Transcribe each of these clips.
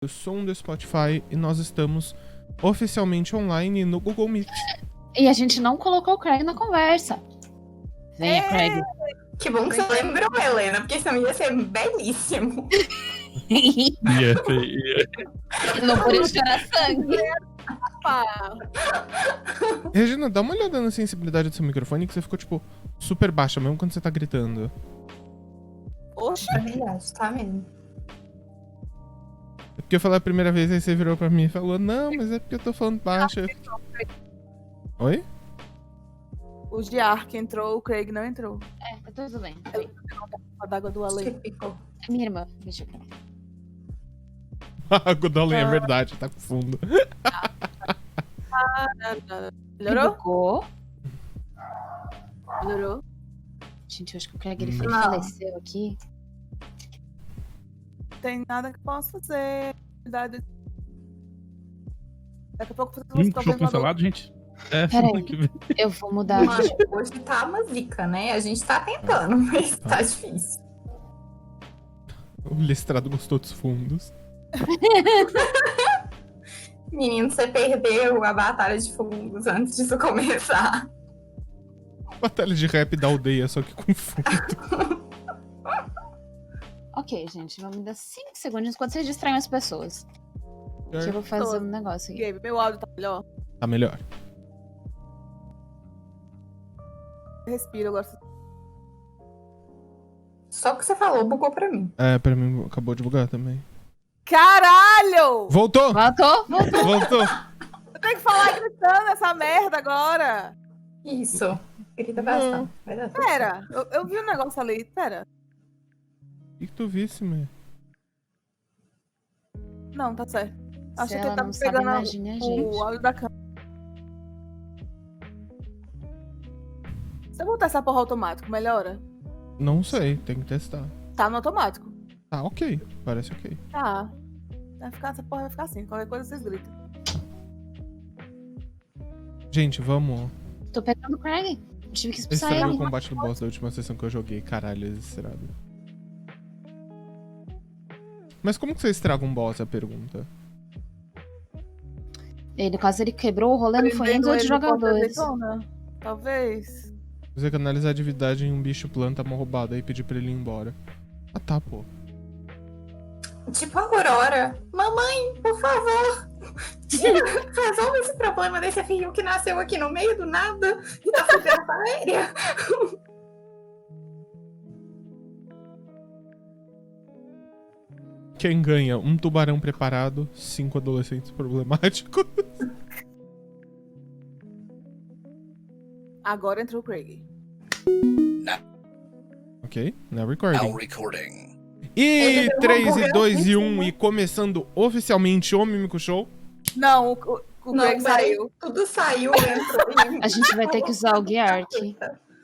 o som do Spotify e nós estamos oficialmente online no Google Meet. E a gente não colocou o Craig na conversa. Venha, Craig. Que bom que você lembrou, Helena, porque senão ia ser belíssimo. Não podia chorar sangue. Regina, dá uma olhada na sensibilidade do seu microfone, que você ficou, tipo, super baixa, mesmo quando você tá gritando. Oxe. É verdade, tá mesmo. É porque eu falei a primeira vez, aí você virou pra mim e falou, não, mas é porque eu tô falando baixo. Oi? O Giark entrou, o Craig não entrou. É, tá tudo bem. A d'água do além. Ficou. É minha irmã, deixa eu ver. A água do além, é verdade, tá com fundo. Melhorou? Bugou. Melhorou? Gente, eu acho que o Craig ele Não. faleceu aqui. Não tem nada que possa fazer. Daqui a pouco vocês vão Show cancelado, gente? É, Peraí. semana que vem. Eu vou mudar. Mano, hoje tá uma zica, né? A gente tá tentando, mas tá difícil. O Lestrado gostou dos fundos. Menino, você perdeu a batalha de fundos antes disso começar. Batalha de rap da aldeia, só que com fundo. Ok, gente, vamos dar 5 segundos enquanto vocês distraem as pessoas. Que eu vou fazer um negócio aqui. Gabe, meu áudio tá melhor. Tá melhor. Respira, eu gosto. Só o que você falou bugou pra mim. É, pra mim acabou de bugar também. Caralho! Voltou! Voltou? Voltou! Eu tenho que falar gritando essa merda agora. Isso. Grita bastante. Vai dar tudo certo. Pera, eu vi um negócio ali. Pera. O que tu visse, man? Não, tá certo. Se Achei que ela ele tava não sabe, pegando imagine a gente. o áudio da câmera. Se eu botar essa porra automático, melhora? Não sei, tem que testar. Tá no automático. Tá, ok. Parece ok. Tá. Essa porra vai ficar assim. Qualquer coisa vocês gritam. Gente, vamos. Tô pegando o Craig. Eu tive que Eu expulsar estraguei o ele. combate do boss da última sessão que eu joguei. Caralho, estrado. Mas como que você estraga um boss, é a pergunta? Ele quase ele quebrou o rolê, não foi entre outros jogadores. Talvez. Você canalizar a divindade em um bicho planta mal roubado aí pedir pra ele ir embora. Ah tá, pô. Tipo a Aurora. Mamãe, por favor. Resolve esse problema desse rio que nasceu aqui no meio do nada e tá fazendo essa aérea. Quem ganha? Um tubarão preparado, 5 adolescentes problemáticos. Agora entrou o Craig. Ok, now recording. Now recording. E Ele deu uma 3, e bugada 2, e em 1, cima. e começando oficialmente o Mímico Show. Não, o Não, Craig saiu. Tudo saiu, entrou. A gente vai ter que usar o Geark.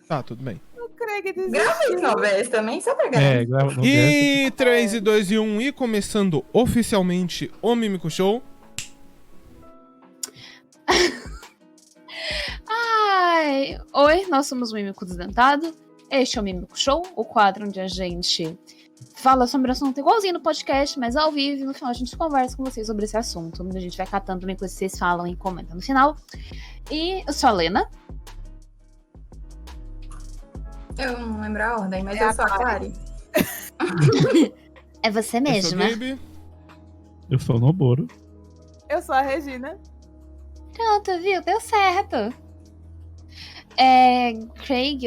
Tá, tudo bem. O Craig desistiu. Grava isso no OBS também, só pra É, grava no E 3, e 2, e 1, e começando oficialmente o Mímico Show. Ai, oi, nós somos o Mímico Desdentado. Este é o Mímico Show, o quadro onde a gente fala sobre assunto igualzinho no podcast, mas ao vivo, e no final a gente conversa com vocês sobre esse assunto. A gente vai catando também coisas que vocês falam e comentam no final. E eu sou a Lena. Eu não lembro a ordem, mas É eu a sou a Clary. É você Eu sou mesma. Gabe. Eu sou o Noboro. Eu sou a Regina. Pronto, viu? Deu certo. Craig,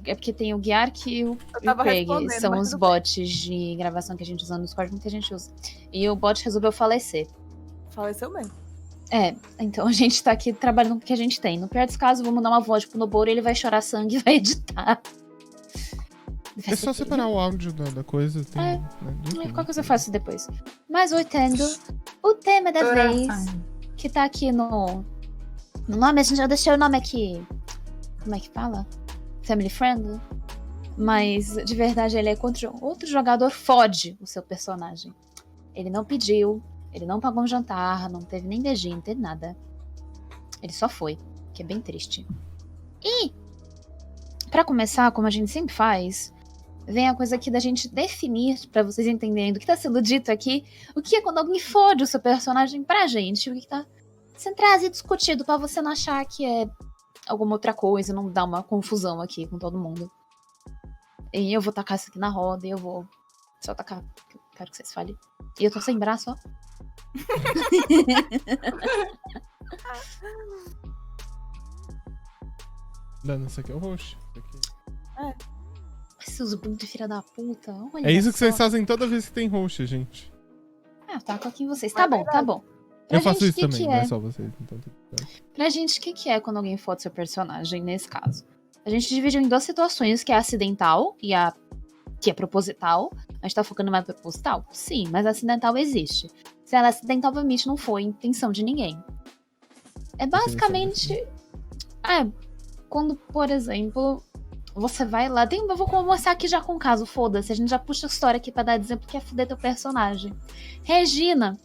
é porque tem o Geark e o tava Craig. respondendo, São mas os tudo bem. bots de gravação que a gente usa no Discord, que a gente usa. E o bot resolveu falecer. Faleceu mesmo. Então a gente tá aqui trabalhando com o que a gente tem. No pior dos casos, vamos dar uma voz pro Noboro e ele vai chorar sangue e vai editar. Vai É ser só terrível. separar o áudio da coisa. Tem, É. né, enfim. Qualquer coisa eu faço depois. Mas voltando, o tema da vez, Coração. que tá aqui no nome, a gente já deixou o nome aqui. Como é que fala? Family friendly. Mas de verdade ele é contra outro jogador fode o seu personagem. Ele não pediu, ele não pagou um jantar, não teve nem beijinho, não teve nada. Ele só foi, que é bem triste. E pra começar, como a gente sempre faz, vem a coisa aqui da gente definir, pra vocês entenderem do que tá sendo dito aqui, o que é quando alguém fode o seu personagem pra gente, o que tá sendo trazido e discutido pra você não achar que é alguma outra coisa, não dar uma confusão aqui com todo mundo. E eu vou tacar isso aqui na roda e eu vou só tacar, quero que vocês falem. E eu tô sem braço, ó. Dando, isso aqui é o host. Isso aqui. Seus buntos de filha da puta. Olha É isso que só. vocês fazem toda vez que tem host, gente. Ah, eu taco aqui em vocês. Tá bom, tá bom. Pra Eu faço gente, isso que também, que não é? é só vocês. Então, tudo bem. Pra gente, o que é quando alguém fode seu personagem, nesse caso? A gente dividiu em duas situações, que é a acidental e a que é proposital. A gente tá focando mais proposital? Sim, mas a acidental existe. Se ela é acidental, obviamente não foi intenção de ninguém. É basicamente... quando, por exemplo, você vai lá... Eu vou começar aqui já com o caso, foda-se. A gente já puxa a história aqui pra dar exemplo que é fuder teu personagem. Regina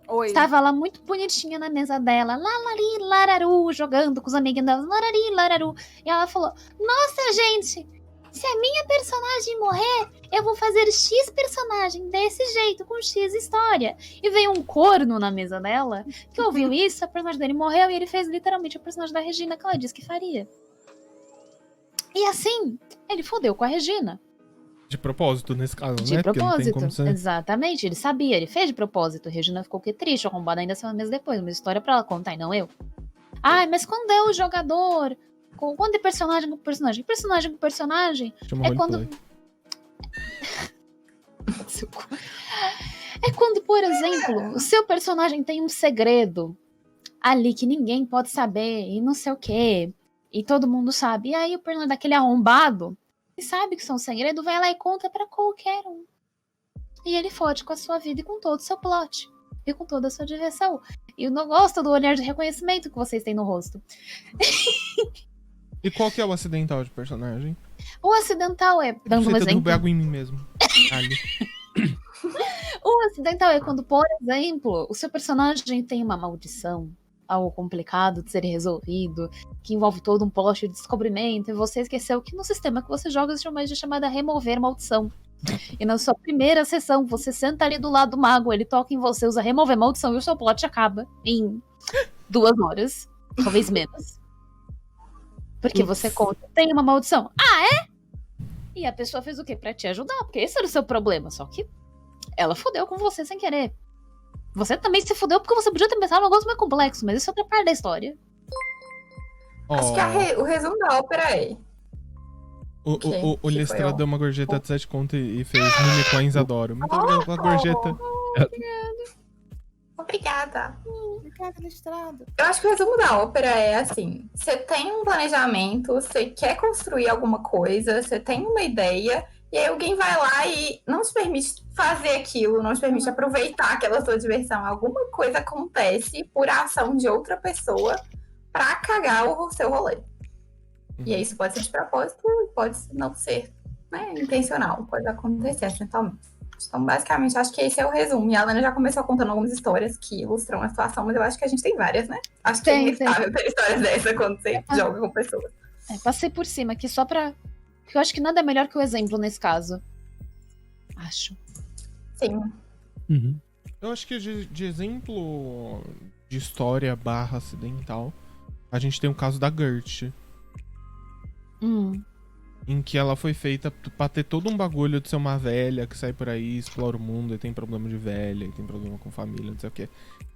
Oi. estava lá muito bonitinha na mesa dela, lalari, lararu, jogando com os amiguinhos dela, larari, lararu. E ela falou, nossa, gente, se a minha personagem morrer, eu vou fazer X personagem desse jeito, com X história. E veio um corno na mesa dela, que ouviu isso, a personagem dele morreu, e ele fez literalmente o personagem da Regina, que ela disse que faria. E assim, ele fodeu com a Regina. De propósito, nesse caso, De né? Porque não tem propósito, como ser... exatamente, ele sabia, ele fez de propósito. Regina ficou que triste, arrombada ainda saiu um mês depois, uma história pra ela contar, e não eu. Ai, mas quando é o jogador, quando é personagem com personagem, personagem com personagem, Chama é quando... roleplay. É quando, por exemplo, o seu personagem tem um segredo ali que ninguém pode saber, e não sei o quê, e todo mundo sabe, e aí o personagem daquele arrombado, que sabe que isso é um segredo, vai lá e conta pra qualquer um. E ele fode com a sua vida e com todo o seu plot. E com toda a sua diversão. E eu não gosto do olhar de reconhecimento que vocês têm no rosto. E qual que é o acidental de personagem? O acidental é, dando um Você derrubei exemplo, água em mim mesmo. Ali. o acidental é quando, por exemplo, o seu personagem tem uma maldição, algo complicado de ser resolvido, que envolve todo um plot de descobrimento, e você esqueceu que no sistema que você joga existe uma magia chamada remover maldição. E na sua primeira sessão, você senta ali do lado do mago, ele toca em você, usa remover maldição, e o seu plot acaba em 2 horas, talvez menos. Porque você conta, tem uma maldição. Ah, é? E a pessoa fez o quê? Pra te ajudar, porque esse era o seu problema, só que ela fodeu com você sem querer. Você também se fudeu porque você podia ter pensado num negócio mais complexo, mas isso é outra parte da história. Acho que o resumo da ópera é. O Lestra deu uma gorjeta de 7 conto e fez mini coins, adoro. Muito obrigado pela gorjeta. Obrigada. Obrigada, Lestrado. Eu acho que o resumo da ópera é assim: você tem um planejamento, você quer construir alguma coisa, você tem uma ideia, e aí alguém vai lá e não te permite fazer aquilo, não te permite aproveitar aquela sua diversão. Alguma coisa acontece por ação de outra pessoa pra cagar o seu rolê. E aí isso pode ser de propósito e pode não ser, né, intencional, pode acontecer acidentalmente. Então, basicamente, acho que esse é o resumo. E a Lana já começou contando algumas histórias que ilustram a situação, mas eu acho que a gente tem várias, né? Acho que é inevitável ter histórias dessa quando você joga com pessoas. Passei por cima aqui só pra... Porque eu acho que nada é melhor que o exemplo nesse caso. Acho. Sim. Uhum. Eu acho que de exemplo de história / acidental, a gente tem o caso da Gert. Em que ela foi feita pra ter todo um bagulho de ser uma velha que sai por aí, explora o mundo e tem problema de velha, e tem problema com família, não sei o que.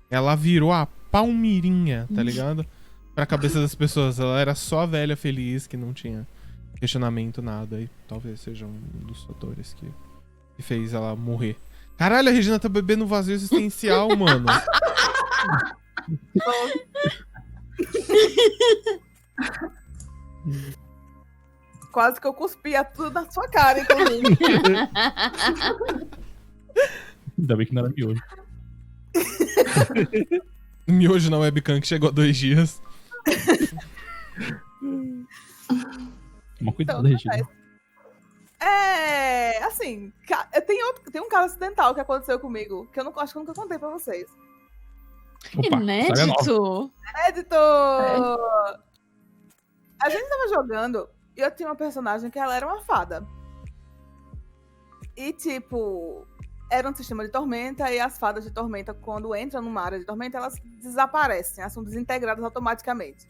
Ela virou a Palmirinha, tá ligado? Pra cabeça das pessoas. Ela era só a velha feliz, que não tinha questionamento, nada. E talvez seja um dos fatores que fez ela morrer. Caralho, a Regina tá bebendo vazio existencial, mano. Quase que eu cuspia tudo na sua cara, inclusive. Ainda bem que não era miojo. Miojo na webcam que chegou há 2 dias. Toma cuidado, Então, Regina. Assim, tem um caso acidental que aconteceu comigo, que eu não, acho que eu nunca contei pra vocês. Opa, saga nova. Inédito! Inédito! A gente tava jogando e eu tinha uma personagem que ela era uma fada. E, tipo, era um sistema de tormenta, e as fadas de tormenta, quando entram numa área de tormenta, elas desaparecem, elas são desintegradas automaticamente.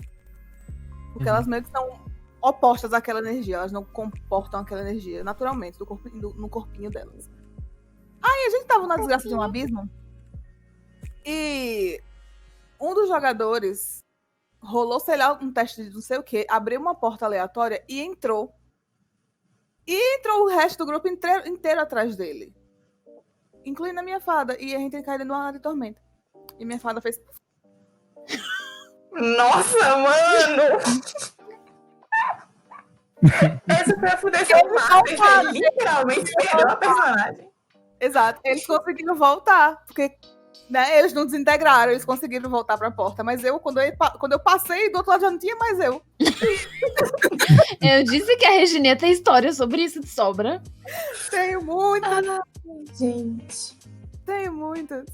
Porque elas meio que são opostas àquela energia, elas não comportam aquela energia naturalmente no corpinho delas. Aí a gente tava na desgraça de um abismo, e um dos jogadores rolou, sei lá, um teste de não sei o que, abriu uma porta aleatória e entrou. E entrou o resto do grupo inteiro atrás dele. Incluindo a minha fada. E a gente caiu numa área de tormenta. E minha fada fez... Nossa, mano! Essa foi a fuder seu mapa, que literalmente perdeu a personagem. Exato. Eles conseguiram voltar. Porque, né, eles não desintegraram. Eles conseguiram voltar pra porta. Mas quando eu passei, do outro lado já não tinha mais eu. Eu disse que a Regininha tem história sobre isso de sobra. Tenho muitas. Gente. Tenho muitas.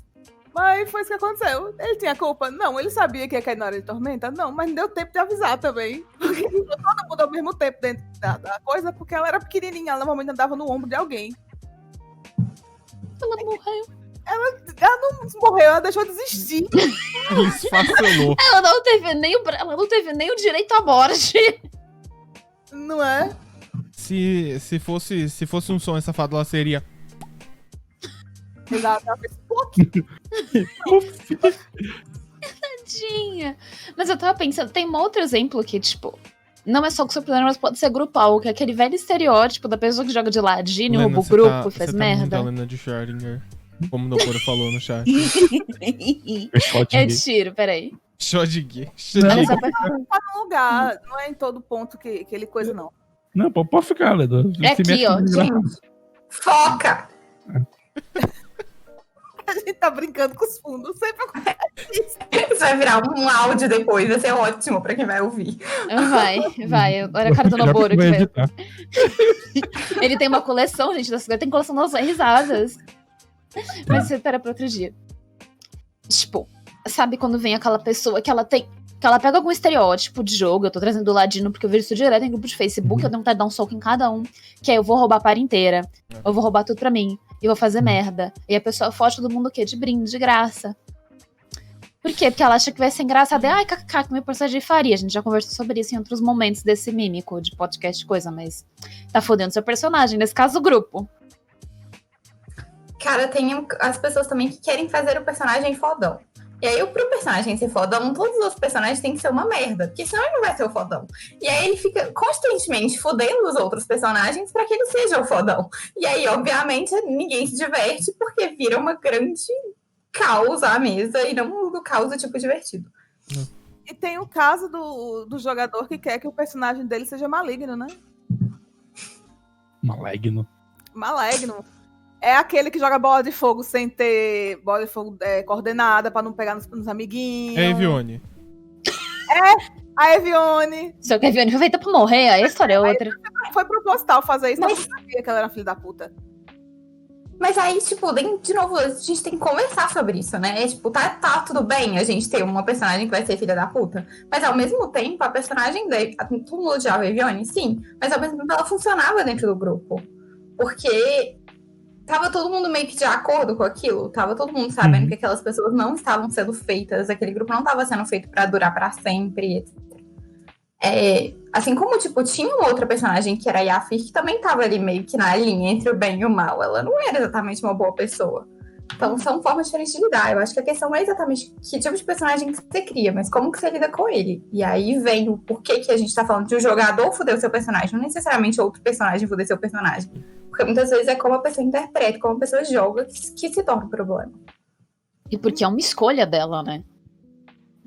Mas foi isso que aconteceu. Ele tinha culpa? Não. Ele sabia que ia cair na hora de tormenta? Não. Mas não deu tempo de avisar também. Porque todo mundo ao mesmo tempo dentro da coisa, porque ela era pequenininha. Ela normalmente andava no ombro de alguém. Ela morreu. Ela não morreu, ela deixou de existir. Ela esfacelou. Ela não teve nem o direito à morte. Não é? Se fosse um som, essa fada ela seria. Exato. Ela fez Tadinha. Mas eu tava pensando, tem um outro exemplo que, tipo, não é só com surpresa, mas pode ser grupal, que é aquele velho estereótipo da pessoa que joga de ladinho, rouba o grupo, fez merda. Tá muito a Lena de Schrödinger, como o Noporo falou no chat. Eu tiro, peraí. Schrödinger. tá no lugar, não é em todo ponto que ele coisa, não. Não, pode ficar, Leda. É aqui, ó. Gente, foca! A gente tá brincando com os fundos, sempre acontece isso. Isso vai virar um áudio depois, vai ser ótimo pra quem vai ouvir. Vai. Olha a cara do Noboro que veio. Ele tem uma coleção, gente, tem coleção das risadas. Mas isso era pra outro dia. Tipo, sabe quando vem aquela pessoa que ela pega algum estereótipo de jogo, eu tô trazendo do ladino porque eu vejo isso direto em grupo de Facebook, eu tenho vontade de dar um soco em cada um, que é eu vou roubar a par inteira, eu vou roubar tudo pra mim, e vou fazer merda. E a pessoa foge todo mundo o quê? De brinde, de graça. Por quê? Porque ela acha que vai ser engraçado. Ai, kkk, que meu personagem faria. A gente já conversou sobre isso em outros momentos desse mímico de podcast coisa, mas tá fodendo seu personagem, nesse caso o grupo. Cara, tem as pessoas também que querem fazer o personagem fodão. E aí, pro personagem ser fodão, todos os personagens têm que ser uma merda. Porque senão ele não vai ser o fodão. E aí ele fica constantemente fodendo os outros personagens pra que ele seja o fodão. E aí, obviamente, ninguém se diverte porque vira uma grande caos à mesa. E não do caos do tipo divertido. E tem o caso do jogador que quer que o personagem dele seja maligno, né? Maligno. Maligno. É aquele que joga bola de fogo sem ter bola de fogo coordenada pra não pegar nos amiguinhos. É Evione. A Evione. Só que a Evione foi feita pra morrer, a história é outra. Foi proposital fazer isso, mas eu sabia que ela era filha da puta. Mas aí, tipo, de novo, a gente tem que conversar sobre isso, né? Tipo, tá tudo bem a gente ter uma personagem que vai ser filha da puta. Mas ao mesmo tempo, a personagem dele. Todo mundo odiava a Evione, sim. Mas ao mesmo tempo ela funcionava dentro do grupo. Porque tava todo mundo meio que de acordo com aquilo. Tava todo mundo sabendo que aquelas pessoas não estavam sendo feitas. Aquele grupo não tava sendo feito pra durar pra sempre, etc. Assim como, tipo, tinha uma outra personagem que era a Yafir, que também tava ali meio que na linha entre o bem e o mal. Ela não era exatamente uma boa pessoa. Então, são formas diferentes de lidar. Eu acho que a questão não é exatamente que tipo de personagem que você cria, mas como que você lida com ele. E aí vem o porquê que a gente tá falando de um jogador fuder o seu personagem, não necessariamente outro personagem fuder seu personagem. Porque muitas vezes é como a pessoa interpreta, como a pessoa joga, que se torna um problema. E porque é uma escolha dela, né?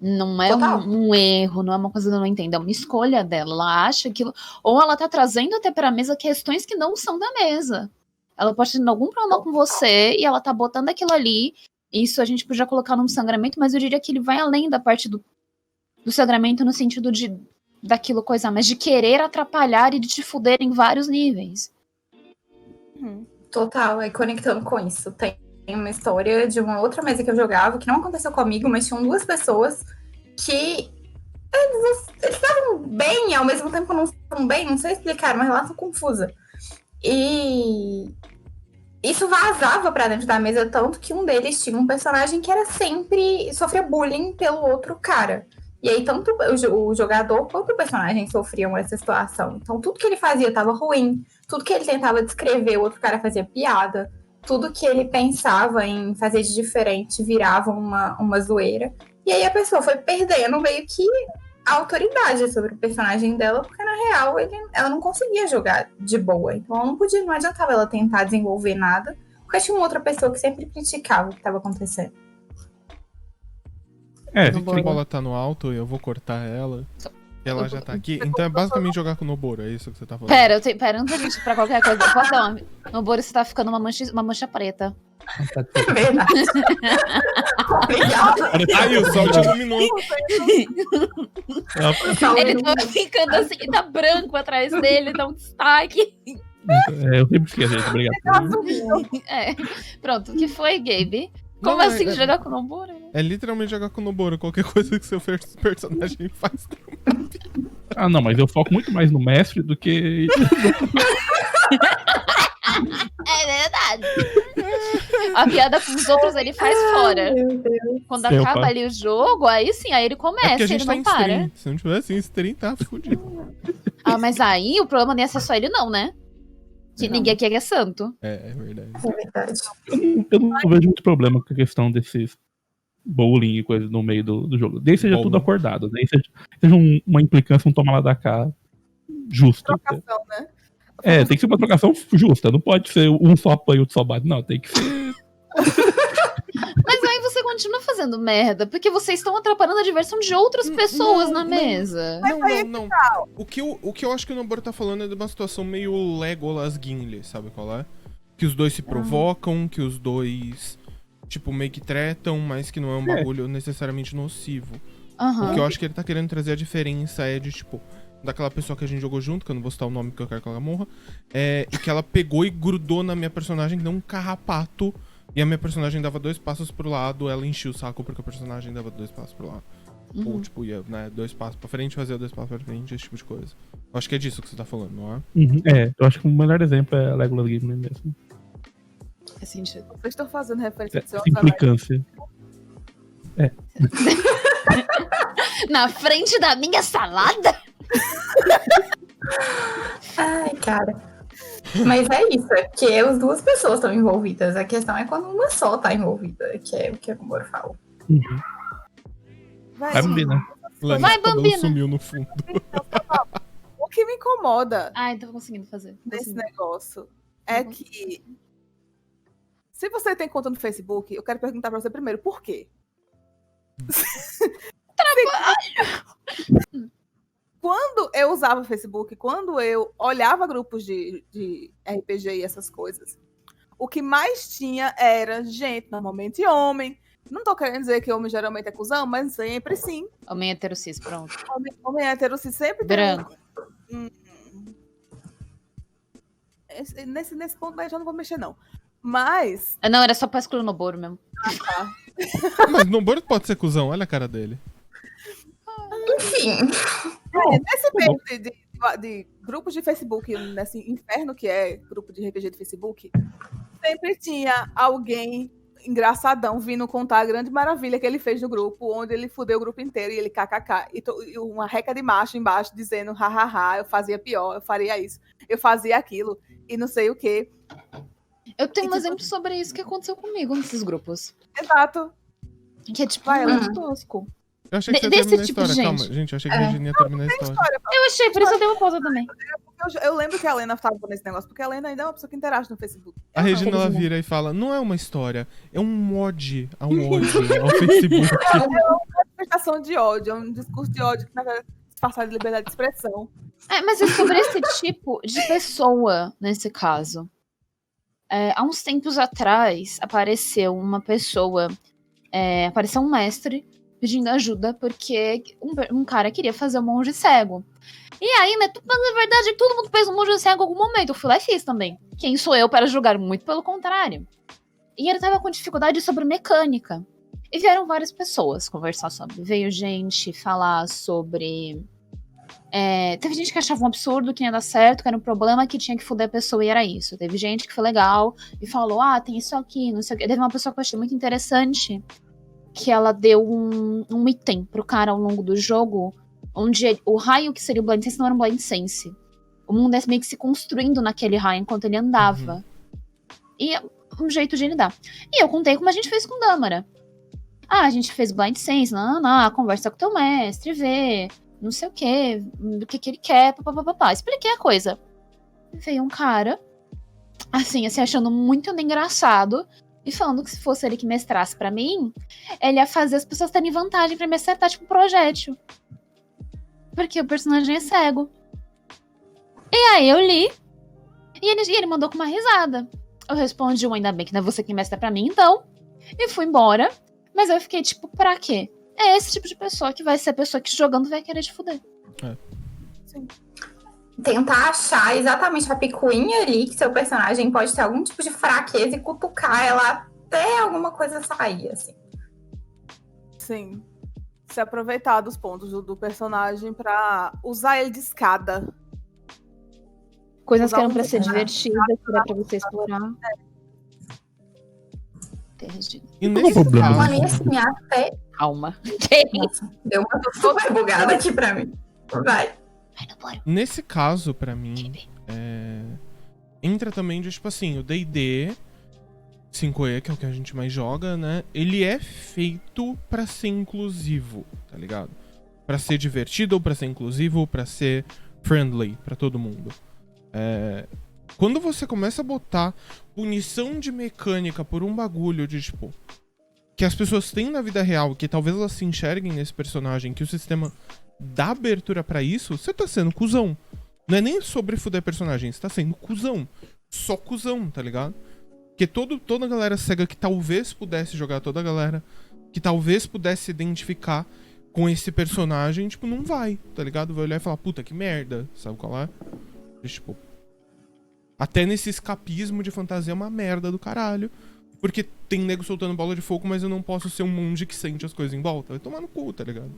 Não é um erro, não é uma coisa que eu não entendo, é uma escolha dela. Ela acha aquilo. Ou ela tá trazendo até pra mesa questões que não são da mesa. Ela pode ter algum problema com você e ela tá botando aquilo ali. Isso a gente podia colocar num sangramento, mas eu diria que ele vai além da parte do sangramento no sentido daquilo coisa, mas de querer atrapalhar e de te fuder em vários níveis. Total, aí conectando com isso. Tem uma história de uma outra mesa que eu jogava, que não aconteceu comigo, mas tinham duas pessoas que eles estavam bem, ao mesmo tempo não estavam bem, não sei explicar, uma relação confusa. E isso vazava pra dentro da mesa, tanto que um deles tinha um personagem que era sempre sofria bullying pelo outro cara. E aí, tanto o jogador quanto o personagem sofriam essa situação. Então, tudo que ele fazia estava ruim, tudo que ele tentava descrever, o outro cara fazia piada, tudo que ele pensava em fazer de diferente virava uma zoeira. E aí, a pessoa foi perdendo meio que a autoridade sobre o personagem dela, porque na real ela não conseguia jogar de boa. Então, não adiantava ela tentar desenvolver nada, porque tinha uma outra pessoa que sempre criticava o que estava acontecendo. É, Vi que a bola tá no alto e eu vou cortar ela. Ela já tá aqui. Então é basicamente jogar com o Noboro, é isso que você tá falando? Pera, antes da gente ir pra qualquer coisa. Posso dar uma... Noboro, você tá ficando uma mancha preta. É verdade. Obrigada. Aí o sol te iluminou. Ele tá ficando assim, tá branco atrás dele, dá um destaque. eu sempre esqueço, gente. Obrigado. É. Pronto, o que foi, Gabe? Como Não, assim jogar com o Noboro? É literalmente jogar com o Noboro. Qualquer coisa que seu personagem faz. Ah, não, mas eu foco muito mais no mestre do que. É verdade. A piada com os outros ele faz fora. Quando Seu acaba pai. ali o jogo, aí sim, aí ele É porque começa, a ele gente tá não em para. stream. Se não tivesse em stream, tá fudido. Ah, mas aí o problema nem é ser só ele não, né? Que Não. ninguém aqui é santo. É verdade. É verdade. Eu não vejo muito problema com a questão desses bowling e coisas no meio do jogo. Desde seja Bowling. tudo acordado, desde seja uma implicância, um toma lá da cá justo. Trocação, né? É, tem que ser uma trocação justa. Não pode ser um só apanha e outro só bate. Não, tem que ser. Mas aí você continua fazendo merda, porque vocês estão atrapalhando a diversão de outras pessoas na mesa. Não. O que eu acho que o Noboro tá falando é de uma situação meio Legolas Gimli, sabe qual é? Que os dois se provocam, que os dois, tipo, meio que tretam, mas que não é um bagulho necessariamente nocivo. Aham. O que eu acho que ele tá querendo trazer a diferença é de, tipo, daquela pessoa que a gente jogou junto, que eu não vou citar o nome porque eu quero que ela morra, e que ela pegou e grudou na minha personagem, que deu um carrapato, e a minha personagem dava 2 passos pro lado, ela enchia o saco porque a personagem dava 2 passos pro lado. Ou, tipo, ia, né, 2 passos pra frente, fazia 2 passos pra frente, esse tipo de coisa. Eu acho que é disso que você tá falando, não é? Uhum. É, eu acho que o melhor exemplo é Legolas Gimli mesmo. Faz sentido. Vocês estão fazendo referência de Essa seus implicância. Na frente da minha salada? Ai, cara. Mas é isso, é porque as duas pessoas estão envolvidas. A questão é quando uma só tá envolvida, que é o que a Noboro fala. Uhum. Vai me ver, né? Vai, o cabelo Bambina. sumiu no fundo. O que me incomoda Ai, tô conseguindo fazer. nesse negócio é que se você tem conta no Facebook, eu quero perguntar pra você primeiro, por quê? Quando eu usava o Facebook, quando eu olhava grupos de RPG e essas coisas, o que mais tinha era gente, normalmente homem. Não tô querendo dizer que homem geralmente é cuzão, mas sempre sim. Homem hetero-cis, pronto. Homem hétero sim, sempre tem Branco. Nesse ponto aí eu já não vou mexer, não. Mas. Ah, não, era só pra excluir o Noboro mesmo. Mas Noboro pode ser cuzão, olha a cara dele. Enfim, Nesse meio de grupos de Facebook, nesse inferno que é grupo de RPG de Facebook, sempre tinha alguém engraçadão vindo contar a grande maravilha que ele fez no grupo, onde ele fudeu o grupo inteiro e ele kkk. E uma reca de macho embaixo dizendo hahaha, eu fazia pior, eu faria isso, eu fazia aquilo e não sei o quê. Eu tenho um exemplo sobre isso que aconteceu comigo nesses grupos. Exato. Que é tipo, Vai, muito tosco. Eu achei que você ia Desse terminar a tipo de história. Calma, gente. gente, eu achei que a Regina ia terminar a história. Eu achei, por isso eu dei uma pausa também. Eu lembro que a Lena estava nesse negócio, porque a Lena ainda é uma pessoa que interage no Facebook. A Regina, ela vira e fala, não é uma história, é um mod ao Facebook. É uma manifestação de ódio, é um discurso de ódio que, na verdade, é disfarçado de liberdade de expressão. Mas é sobre esse tipo de pessoa, nesse caso. Há uns tempos atrás, apareceu uma pessoa, apareceu um mestre pedindo ajuda porque um cara queria fazer um monge cego. E aí, né, na verdade, todo mundo fez um monge cego em algum momento. Eu fui lá e fiz também. Quem sou eu para julgar? Muito pelo contrário. E ele tava com dificuldade sobre mecânica. E vieram várias pessoas conversar sobre. Veio gente falar sobre Teve gente que achava um absurdo, que não ia dar certo, que era um problema, que tinha que foder a pessoa e era isso. Teve gente que foi legal e falou, tem isso aqui, não sei o quê. Teve uma pessoa que eu achei muito interessante, que ela deu um item pro cara ao longo do jogo, onde o raio que seria o Blind Sense não era um Blind Sense. O mundo é meio que se construindo naquele raio enquanto ele andava. E é um jeito de lidar. E eu contei como a gente fez com Dâmara. A gente fez Blind Sense, conversa com o teu mestre, vê, não sei o quê, do que ele quer, papapá. Expliquei a coisa. Veio um cara, assim, achando muito engraçado, e falando que se fosse ele que mestrasse pra mim, ele ia fazer as pessoas terem vantagem pra me acertar, tipo, um projétil. Porque o personagem é cego. E aí eu li, e ele mandou com uma risada. Eu respondi, ainda bem que não é você que mestra pra mim, então. E fui embora. Mas eu fiquei, tipo, pra quê? É esse tipo de pessoa que vai ser a pessoa que jogando vai querer te fuder. Sim. Tentar achar exatamente a picuinha ali que seu personagem pode ter algum tipo de fraqueza e cutucar ela até alguma coisa sair, assim. Sim. Se aproveitar dos pontos do personagem pra usar ele de escada. Coisas Usar que eram um pra ser personagem. divertidas, que era pra você explorar. Entendi. E Qual é o nesse problema? Pra mim, caso, assim, até... Calma. Nossa, deu uma super bugada aqui pra mim. Vai. Vai no bora. nesse caso, pra mim, entra também de, tipo assim, o D&D 5e, que é o que a gente mais joga, né? Ele é feito pra ser inclusivo, tá ligado? Pra ser divertido, ou pra ser inclusivo, ou pra ser friendly pra todo mundo. Quando você começa a botar punição de mecânica por um bagulho de, tipo, que as pessoas têm na vida real, que talvez elas se enxerguem nesse personagem, que o sistema dá abertura pra isso, você tá sendo cuzão. Não é nem sobre fuder personagem, você tá sendo cuzão. Só cuzão, tá ligado? Porque toda a galera cega que talvez pudesse jogar, toda a galera que talvez pudesse se identificar com esse personagem, tipo, não vai, tá ligado? Vai olhar e falar, puta, que merda, sabe qual é? E, tipo, até nesse escapismo de fantasia é uma merda do caralho. Porque tem nego soltando bola de fogo, mas eu não posso ser um monge que sente as coisas em volta. Vai tomar no cu, tá ligado?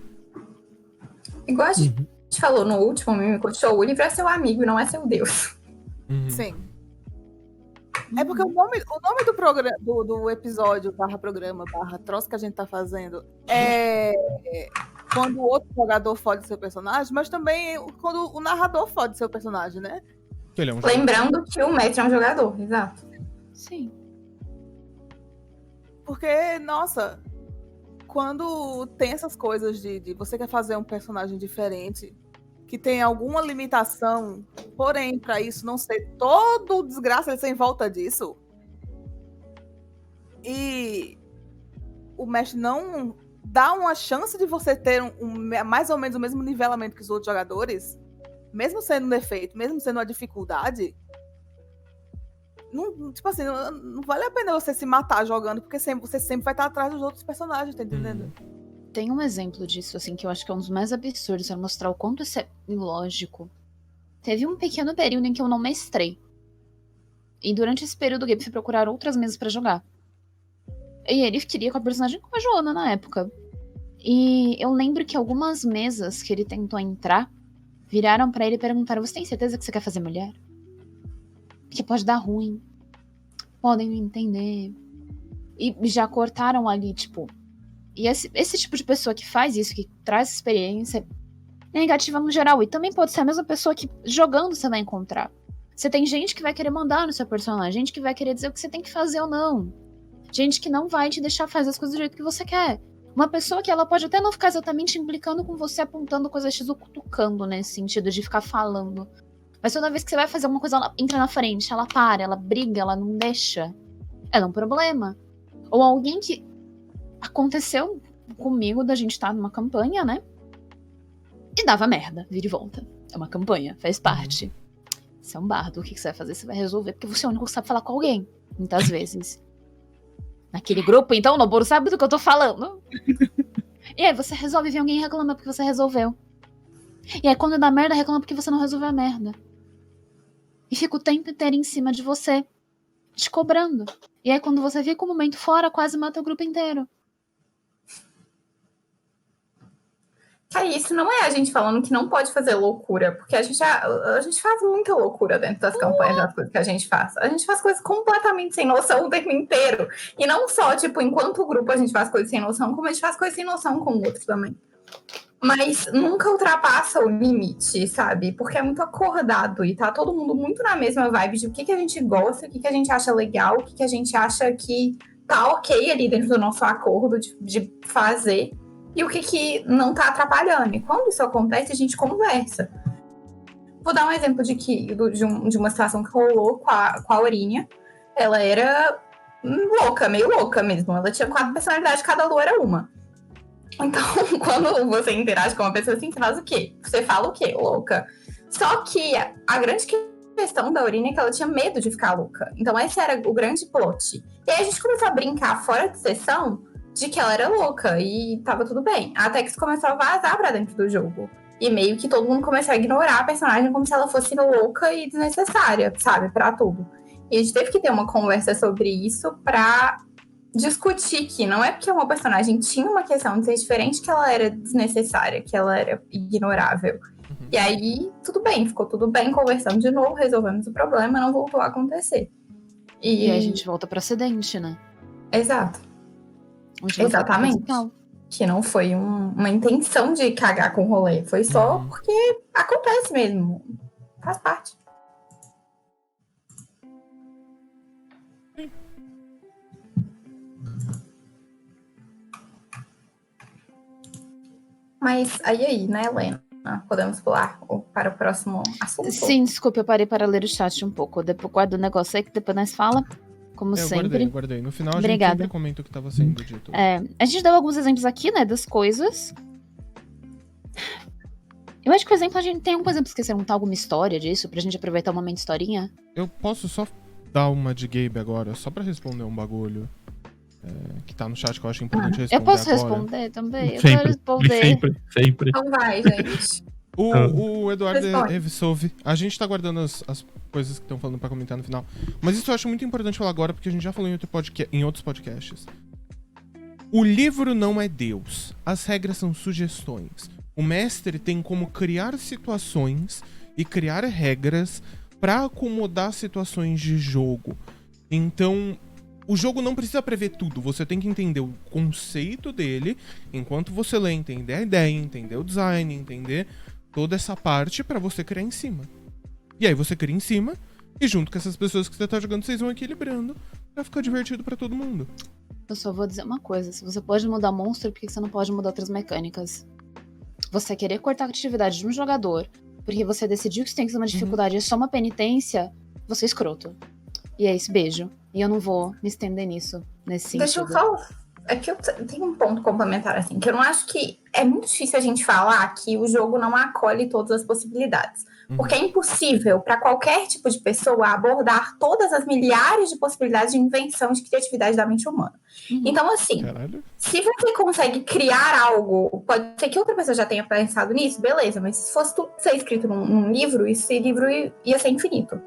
Igual a gente falou no último Mimico Show, o livro é seu amigo e não é seu Deus. Sim. É porque o nome do programa, do episódio, programa, troço que a gente tá fazendo é quando o outro jogador fode seu personagem, mas também quando o narrador fode seu personagem, né? Ele é um Lembrando que o mestre é um jogador, exato. Sim. Porque, nossa, quando tem essas coisas de você quer fazer um personagem diferente, que tem alguma limitação, porém, pra isso não ser todo desgraça ele ser em volta disso, e o mestre não dá uma chance de você ter mais ou menos o mesmo nivelamento que os outros jogadores, mesmo sendo um defeito, mesmo sendo uma dificuldade, não, tipo assim, não vale a pena você se matar jogando, porque você sempre vai estar atrás dos outros personagens, tá entendendo? Tem um exemplo disso, assim, que eu acho que é um dos mais absurdos, pra mostrar o quanto isso é ilógico. Teve um pequeno período em que eu não mestrei. E durante esse período o Gabe foi procurar outras mesas pra jogar. E ele queria com a personagem com a Joana na época. E eu lembro que algumas mesas que ele tentou entrar viraram pra ele e perguntaram: você tem certeza que você quer fazer mulher? Porque pode dar ruim. Podem não entender. E já cortaram ali, tipo... E esse tipo de pessoa que faz isso, que traz experiência negativa no geral. E também pode ser a mesma pessoa que jogando você vai encontrar. Você tem gente que vai querer mandar no seu personagem, gente que vai querer dizer o que você tem que fazer ou não. Gente que não vai te deixar fazer as coisas do jeito que você quer. Uma pessoa que ela pode até não ficar exatamente implicando com você, apontando coisas X ou cutucando, nesse sentido de ficar falando. Mas toda vez que você vai fazer alguma coisa, ela entra na frente, ela para, ela briga, ela não deixa. É um problema. Ou alguém que... Aconteceu comigo da gente estar numa campanha, né? E dava merda, vira e volta. É uma campanha, faz parte. Você é um bardo, o que você vai fazer? Você vai resolver, porque você é o único que sabe falar com alguém. Muitas vezes. Naquele grupo, então, o Noboru sabe do que eu tô falando. E aí você resolve, vem alguém e reclama porque você resolveu. E aí quando dá merda, reclama porque você não resolveu a merda. E fica o tempo inteiro em cima de você, te cobrando. E aí quando você fica um momento fora, quase mata o grupo inteiro. Aí, isso não é a gente falando que não pode fazer loucura, porque a gente faz muita loucura dentro das campanhas, das coisas que a gente faz. A gente faz coisas completamente sem noção o tempo inteiro. E não só, tipo, enquanto grupo a gente faz coisas sem noção, como a gente faz coisas sem noção com o outro também. Mas nunca ultrapassa o limite, sabe? Porque é muito acordado e tá todo mundo muito na mesma vibe de o que a gente gosta, o que a gente acha legal, o que a gente acha que tá ok ali dentro do nosso acordo de fazer. E o que não tá atrapalhando. E quando isso acontece, a gente conversa. Vou dar um exemplo de uma situação que rolou com a Aurinha. Ela era louca, meio louca mesmo. Ela tinha 4 personalidades, cada lua era uma. Então, quando você interage com uma pessoa assim, você faz o quê? Você fala o quê? Louca. Só que a grande questão da Aurinha é que ela tinha medo de ficar louca. Então, esse era o grande plot. E aí a gente começou a brincar fora de sessão de que ela era louca e tava tudo bem. Até que isso começou a vazar pra dentro do jogo. E meio que todo mundo começou a ignorar a personagem como se ela fosse louca e desnecessária, sabe? Pra tudo. E a gente teve que ter uma conversa sobre isso pra discutir que não é porque uma personagem tinha uma questão de ser diferente que ela era desnecessária, que ela era ignorável. E aí, tudo bem, ficou tudo bem, conversamos de novo, resolvemos o problema, não voltou a acontecer. E aí a gente volta pro acidente, né? Exato. Exatamente. Que não foi uma intenção de cagar com o rolê. Foi só porque acontece mesmo. Faz parte. Mas aí, né, Helena? Podemos pular para o próximo assunto? Sim, desculpa, eu parei para ler o chat um pouco. Depois guarda o negócio aí que depois nós fala. Como sempre. Eu guardei. No final Obrigada. A gente sempre comenta o que estava sendo dito. A gente deu alguns exemplos aqui, né, das coisas. Eu acho que, por exemplo, a gente tem algum exemplo que você quer contar alguma história disso, pra gente aproveitar o momento historinha? Eu posso só dar uma de Gabe agora, só pra responder um bagulho que tá no chat que eu acho importante responder. Eu posso agora. responder também? Sempre, eu quero responder. sempre. Então vai, gente. O Eduardo Evsove, a gente tá guardando as coisas que estão falando pra comentar no final. Mas isso eu acho muito importante falar agora, porque a gente já falou em outros podcasts. O livro não é Deus. As regras são sugestões. O mestre tem como criar situações e criar regras pra acomodar situações de jogo. Então, o jogo não precisa prever tudo. Você tem que entender o conceito dele, enquanto você lê, entender a ideia, entender o design, entender toda essa parte pra você criar em cima. E aí você cria em cima, e junto com essas pessoas que você tá jogando, vocês vão equilibrando pra ficar divertido pra todo mundo. Eu só vou dizer uma coisa. Se você pode mudar monstro, por que você não pode mudar outras mecânicas? Você querer cortar a criatividade de um jogador porque você decidiu que isso tem que ser uma dificuldade, é só uma penitência, você é escroto. E é isso, beijo. E eu não vou me estender nisso, nesse sentido. Deixa eu só... É que eu tenho um ponto complementar, assim, que eu não acho que... É muito difícil a gente falar que o jogo não acolhe todas as possibilidades. Porque é impossível para qualquer tipo de pessoa abordar todas as milhares de possibilidades de invenção e de criatividade da mente humana. Então, assim, se você consegue criar algo, pode ser que outra pessoa já tenha pensado nisso, beleza, mas se fosse tudo ser escrito num livro, esse livro ia ser infinito.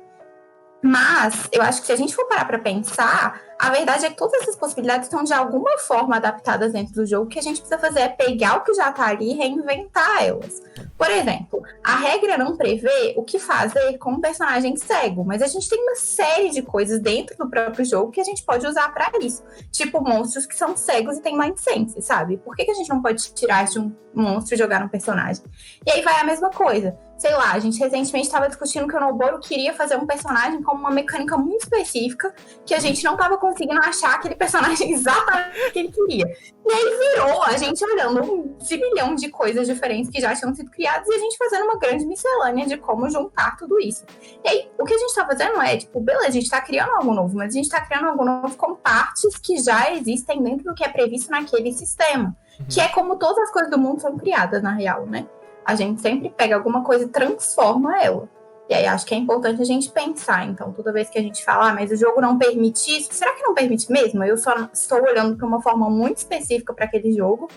Mas eu acho que se a gente for parar pra pensar, a verdade é que todas essas possibilidades estão de alguma forma adaptadas dentro do jogo. O que a gente precisa fazer é pegar o que já tá ali e reinventar elas. Por exemplo, a regra não prevê o que fazer com um personagem cego, mas a gente tem uma série de coisas dentro do próprio jogo que a gente pode usar pra isso. Tipo, monstros que são cegos e têm mind sense, sabe? Por que a gente não pode tirar de um monstro e jogar num personagem? E aí vai a mesma coisa. Sei lá, a gente recentemente estava discutindo que o Noboro queria fazer um personagem com uma mecânica muito específica que a gente não estava conseguindo achar aquele personagem exatamente que ele queria. E aí virou a gente olhando um zilhão de coisas diferentes que já tinham sido criadas e a gente fazendo uma grande miscelânea de como juntar tudo isso. E aí, o que a gente tá fazendo é, tipo, beleza, a gente tá criando algo novo, mas a gente tá criando algo novo com partes que já existem dentro do que é previsto naquele sistema. Que é como todas as coisas do mundo são criadas, na real, né? A gente sempre pega alguma coisa e transforma ela. E aí acho que é importante a gente pensar. Então, toda vez que a gente fala, mas o jogo não permite isso, será que não permite mesmo? Eu só estou olhando para uma forma muito específica para aquele jogo,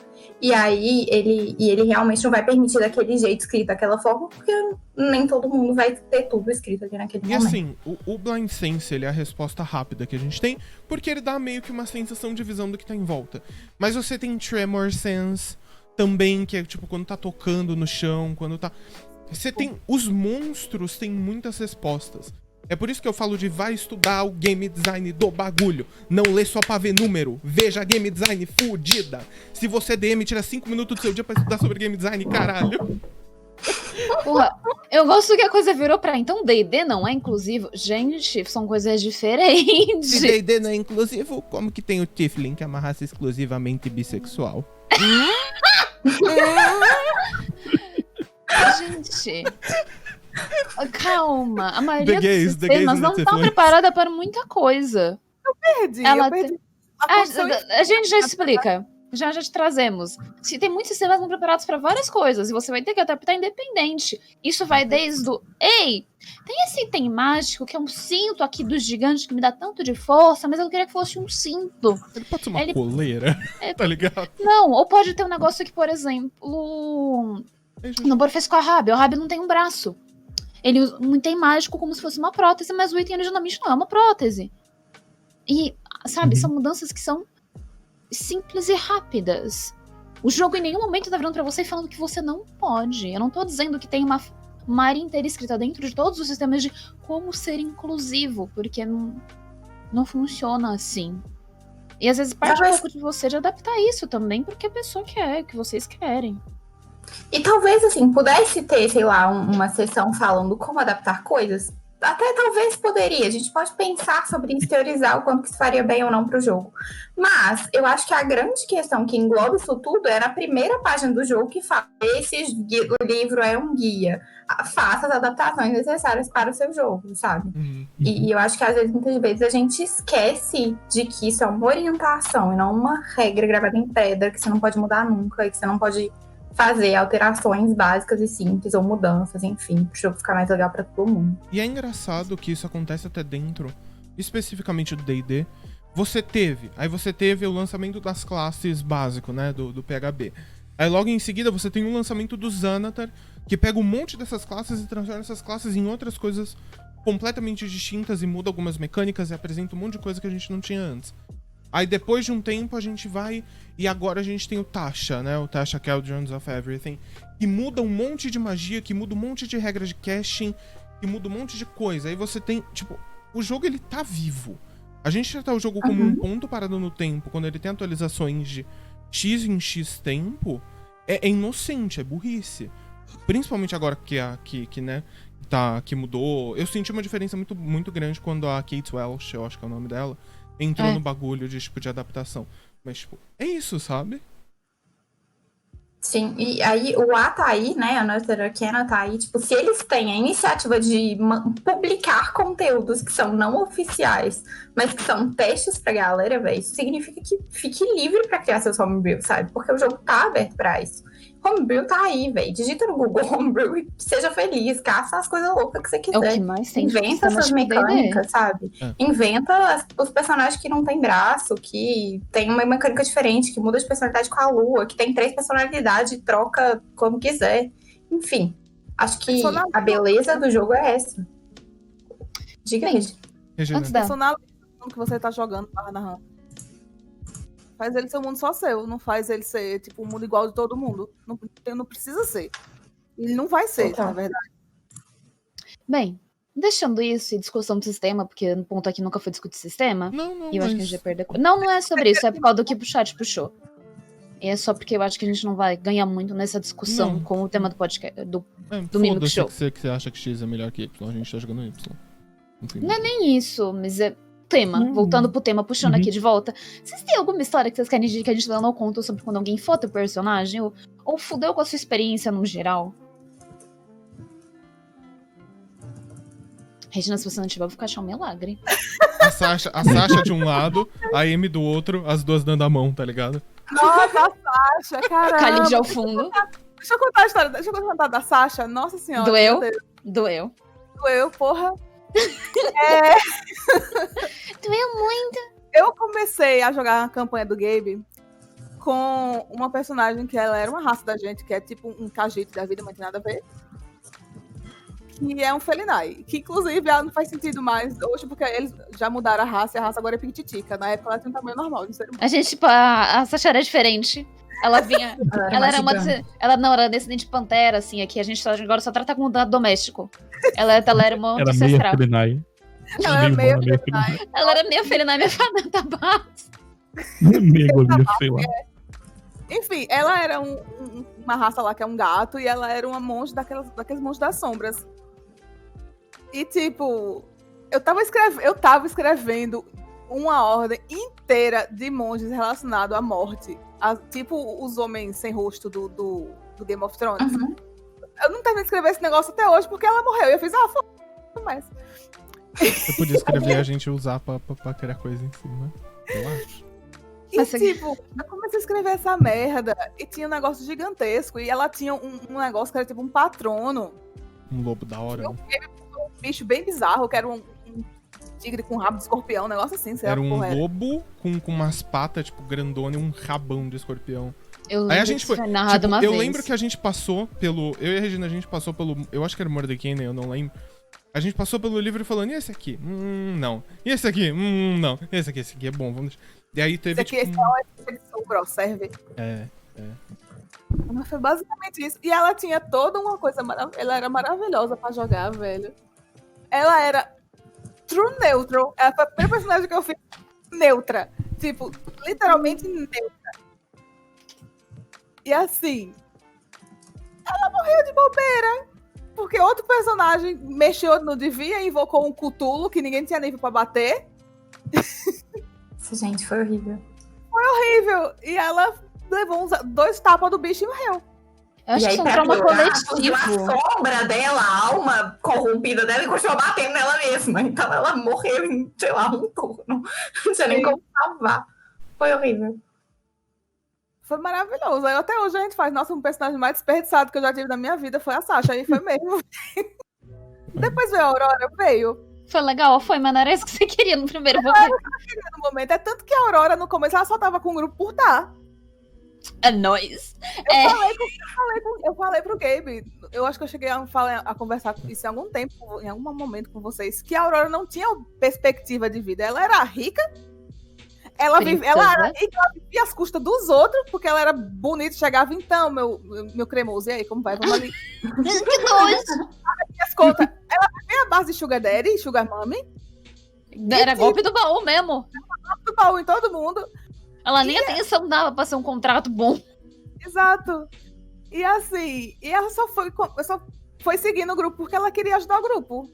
e aí ele realmente não vai permitir daquele jeito escrito daquela forma, porque nem todo mundo vai ter tudo escrito ali naquele momento. E assim, o Blind Sense, ele é a resposta rápida que a gente tem, porque ele dá meio que uma sensação de visão do que tá em volta. Mas você tem Tremor Sense, também, que é tipo quando tá tocando no chão, quando tá... Você tem... Os monstros têm muitas respostas. É por isso que eu falo de vai estudar o game design do bagulho. Não lê só pra ver número. Veja game design fudida. Se você é DM, tira 5 minutos do seu dia pra estudar sobre game design, caralho. Porra, eu gosto que a coisa virou pra... Então D&D não é inclusivo? Gente, são coisas diferentes. Se D&D não é inclusivo, como que tem o Tiefling, que é uma raça exclusivamente bissexual? Gente... Calma, a maioria The gays, dos sistemas não estão preparadas para muita coisa. Eu perdi. A gente já explica. Já te trazemos. Se tem muitos sistemas não preparados para várias coisas e você vai ter que adaptar independente. Isso vai desde o... Ei, tem esse item mágico que é um cinto aqui dos gigantes que me dá tanto de força, mas eu queria que fosse um cinto. Ele pode ser uma coleira, tá ligado? Não, ou pode ter um negócio que, por exemplo... No Borfes com a Rabi não tem um braço. Ele usa um item mágico como se fosse uma prótese, mas o item originalmente não é uma prótese. E, sabe, são mudanças que são simples e rápidas. O jogo em nenhum momento tá virando pra você e falando que você não pode. Eu não tô dizendo que tem uma área inteira escrita dentro de todos os sistemas de como ser inclusivo, porque não funciona assim. E às vezes parte um pouco de você de adaptar isso também, porque a pessoa quer, o que vocês querem. E talvez, assim, pudesse ter, sei lá, uma sessão falando como adaptar coisas. Até talvez poderia. A gente pode pensar sobre isso, teorizar o quanto que isso faria bem ou não pro jogo. Mas eu acho que a grande questão que engloba isso tudo é na primeira página do jogo que fala: o livro é um guia. Faça as adaptações necessárias para o seu jogo, sabe? E eu acho que às vezes, muitas vezes, a gente esquece de que isso é uma orientação e não uma regra gravada em pedra que você não pode mudar nunca e que você não pode fazer alterações básicas e simples, ou mudanças, enfim, pro jogo ficar mais legal pra todo mundo. E é engraçado que isso acontece até dentro, especificamente do D&D. Você teve o lançamento das classes básico, né, do PHB. Aí logo em seguida você tem o lançamento do Xanatar, que pega um monte dessas classes e transforma essas classes em outras coisas completamente distintas e muda algumas mecânicas e apresenta um monte de coisa que a gente não tinha antes. Aí depois de um tempo a gente vai e agora a gente tem o Tasha, né? O Tasha Cauldrons of Everything, que muda um monte de magia, que muda um monte de regras de casting, que muda um monte de coisa. Aí você tem, tipo, o jogo ele tá vivo. A gente tratar o jogo como um ponto parado no tempo, quando ele tem atualizações de X em X tempo, é inocente, é burrice. Principalmente agora que mudou. Eu senti uma diferença muito, muito grande quando a Kate Welsh, eu acho que é o nome dela, entrou no bagulho de, tipo, de adaptação. Mas, tipo, é isso, sabe? Sim, e aí o A tá aí, né, a Northern Arcana tá aí, tipo, se eles têm a iniciativa de publicar conteúdos que são não oficiais, mas que são testes pra galera, velho, isso significa que fique livre pra criar seus homebrew, sabe? Porque o jogo tá aberto pra isso. Homebrew tá aí, velho. Digita no Google Homebrew e seja feliz. Caça as coisas loucas que você quiser. É o que mais tem. Inventa essas mecânicas, sabe? Inventa os personagens que não tem braço, que tem uma mecânica diferente, que muda de personalidade com a lua, que tem 3 personalidades e troca como quiser. Enfim, acho que a beleza do jogo é essa. Diga aí. Antes da... que você tá jogando, narrando. Faz ele ser um mundo só seu, não faz ele ser tipo um mundo igual de todo mundo. Não precisa ser. Ele não vai ser, na verdade. Bem, deixando isso e discussão do sistema, porque no ponto aqui nunca foi discutir sistema. Não, e eu acho que a gente já perdeu. Não é sobre isso, é por causa do que o chat puxou. E é só porque eu acho que a gente não vai ganhar muito nessa discussão com o tema do podcast, do Mimic Show. Que você acha que X é melhor que Y, a gente tá jogando Y. Enfim. Não é nem isso, mas é tema. Voltando pro tema, puxando aqui de volta. Vocês têm alguma história que vocês querem dizer que a gente não contou sobre quando alguém foto o personagem? Ou fudeu com a sua experiência no geral? Regina, se você não tiver, eu vou ficar achando um milagre. A Sasha de um lado, a Amy do outro, as duas dando a mão, tá ligado? Nossa, a Sasha, caramba. Khalid ao fundo. Deixa eu contar a história. Deixa eu contar da Sasha. Nossa senhora. Doeu, porra. Doeu muito. Eu comecei a jogar a campanha do Gabe com uma personagem que ela era uma raça da gente, que é tipo um Khajiit da vida, mas não tem nada a ver. Que é um Felinai. Que inclusive ela não faz sentido mais hoje, porque eles já mudaram a raça e a raça agora é Pictitica. Na época ela tinha um tamanho normal. A gente, tipo, a Sasha era diferente. Ela vinha. Ela era uma. gigante. Ela não, era descendente de pantera, assim. Aqui a gente agora só trata como dado doméstico. Ela era uma Era meia ancestral. Felinai. Ela era meio Ela era meia felina, minha fanata base. Meia golinha, sei lá. Enfim, ela era uma raça lá que é um gato e ela era uma monge daqueles monges das sombras. E tipo, eu tava escrevendo uma ordem inteira de monges relacionados à morte. Tipo os homens sem rosto do Game of Thrones. Uhum. Eu não terminei de escrever esse negócio até hoje porque ela morreu. E eu fiz, foda-se, mas... Eu podia escrever e a gente usar pra criar coisa em cima. Eu acho. E Mas tipo, eu comecei a escrever essa merda e tinha um negócio gigantesco. E ela tinha um negócio que era tipo um patrono. Um lobo da hora. Né? Um bicho bem bizarro, que era um tigre com rabo de escorpião, um negócio assim. Sei lá Era que um porra era. lobo com umas patas, tipo, grandona e um rabão de escorpião. Eu Aí lembro a gente disso foi. foi narrado Tipo, uma eu vez. lembro que a gente passou pelo. Eu e a Regina, a gente passou pelo. Eu acho que era Mordecai, eu não lembro. A gente passou pelo livro falando, e esse aqui? Não. E esse aqui? Não. Esse aqui é bom, vamos deixar. E aí teve. Esse aqui tipo, é uma edição grossa, serve. É. Mas foi basicamente isso. E ela tinha toda uma coisa maravilhosa. Ela era maravilhosa pra jogar, velho. Ela era true neutral. Ela foi a primeira personagem que eu fiz neutra. Tipo, literalmente neutra. E assim, ela morreu de bobeira. Porque outro personagem mexeu, não devia, invocou um Cthulhu que ninguém tinha nível pra bater. Isso, gente, foi horrível. Horrível. E ela levou 2 tapas do bicho e morreu. Eu acho E que aí, isso é um pra trauma piorar, coletivo. a sombra dela, a alma corrompida dela, e continuou batendo nela mesma. Então ela morreu em, sei lá, um turno. Não tinha nem Sim. como salvar. Foi horrível. Foi maravilhoso. Aí até hoje a gente faz, nossa, um personagem mais desperdiçado que eu já tive na minha vida foi a Sasha. Aí foi mesmo. Depois veio a Aurora, veio. Foi legal, foi, mas não era isso que você queria no primeiro momento. No momento, é tanto que a Aurora, no começo, ela só tava com o grupo por dar. É nóis. Eu falei pro Gabe, eu acho que eu cheguei a conversar com isso em algum tempo, em algum momento com vocês, que a Aurora não tinha perspectiva de vida. Ela era rica, ela era rica, ela vivia às custas dos outros, porque ela era bonita, chegava então, meu cremoso, e aí, como vai? Vamos ali. Que nojo. E as contas, ela vivia a base de Sugar Daddy, Sugar Mommy, Era golpe do baú mesmo. do baú em todo mundo. Ela nem atenção dava pra ser um contrato bom. Exato. E assim, ela só foi seguindo o grupo porque ela queria ajudar o grupo.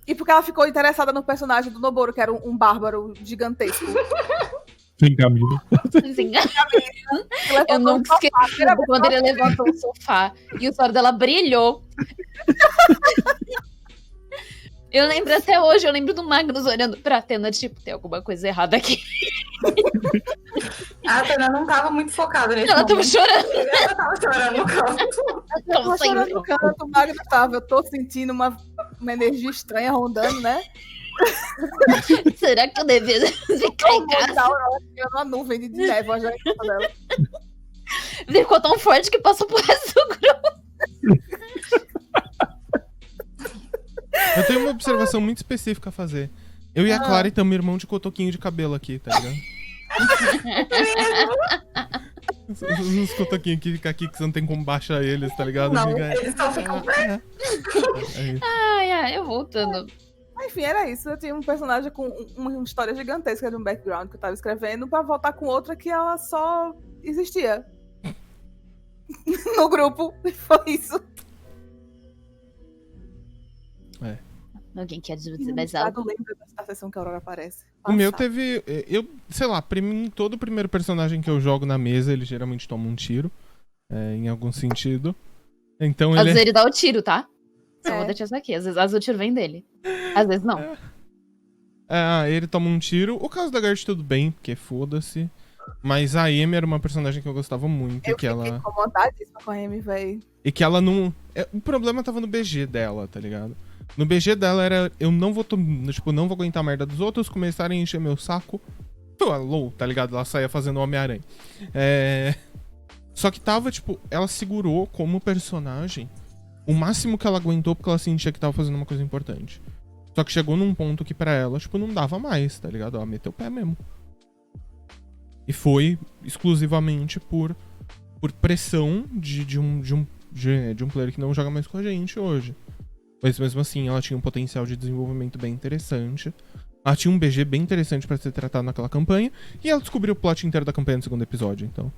E porque ela ficou interessada no personagem do Noboro, que era um bárbaro gigantesco. Sem camisa. Assim, eu nunca esqueci quando ele levantou o sofá e o suor dela brilhou. Eu lembro até hoje, eu lembro do Magnus olhando pra Atena, tipo, tem alguma coisa errada aqui. A Atena não tava muito focada nesse Ela tava momento. chorando. Ela tava chorando no canto. Eu tava chorando no canto, o Magnus tava. Eu tô sentindo uma energia estranha rondando, né? Será que eu devia ficar em casa? Eu uma nuvem de névoa já em cima dela. Ficou tão forte que passou pro resto do grupo. Eu tenho uma observação muito específica a fazer. Eu e a Clara estamos irmão de cotoquinho de cabelo aqui, tá ligado? Os cotoquinhos que ficam aqui que você não tem como baixar eles, tá ligado? Não, Fica- eles só ficam... Ai, eu voltando. Enfim, era isso. Eu tinha um personagem com uma história gigantesca de um background que eu tava escrevendo pra voltar com outra que ela só existia. No grupo. E foi isso. Alguém quer dizer mais algo? Eu lembro da sessão que a Aurora aparece. O meu teve. Eu, sei lá, pra mim, todo primeiro personagem que eu jogo na mesa, ele geralmente toma um tiro. Em algum sentido. Então Às ele. vezes ele dá o tiro, tá? Só É. vou deixar isso aqui. Às vezes o tiro vem dele. Às vezes não. Ele toma um tiro. O caso da Gert tudo bem, porque foda-se. Mas a Amy era uma personagem que eu gostava muito. Eu que fiquei ela... incomodadíssima com a Amy, véi. E que ela não. O problema tava no BG dela, tá ligado? No BG dela era. Eu não vou. Tipo, não vou aguentar a merda dos outros, começarem a encher meu saco. Alô, tá ligado? Ela saía fazendo Homem-Aranha. Só que tava, tipo, ela segurou como personagem o máximo que ela aguentou porque ela sentia que tava fazendo uma coisa importante. Só que chegou num ponto que pra ela, tipo, não dava mais, tá ligado? Ela meteu o pé mesmo. E foi exclusivamente por por pressão de um player que não joga mais com a gente hoje. Mas mesmo assim, ela tinha um potencial de desenvolvimento bem interessante. Ela tinha um BG bem interessante pra ser tratado naquela campanha. E ela descobriu o plot inteiro da campanha no segundo episódio, então.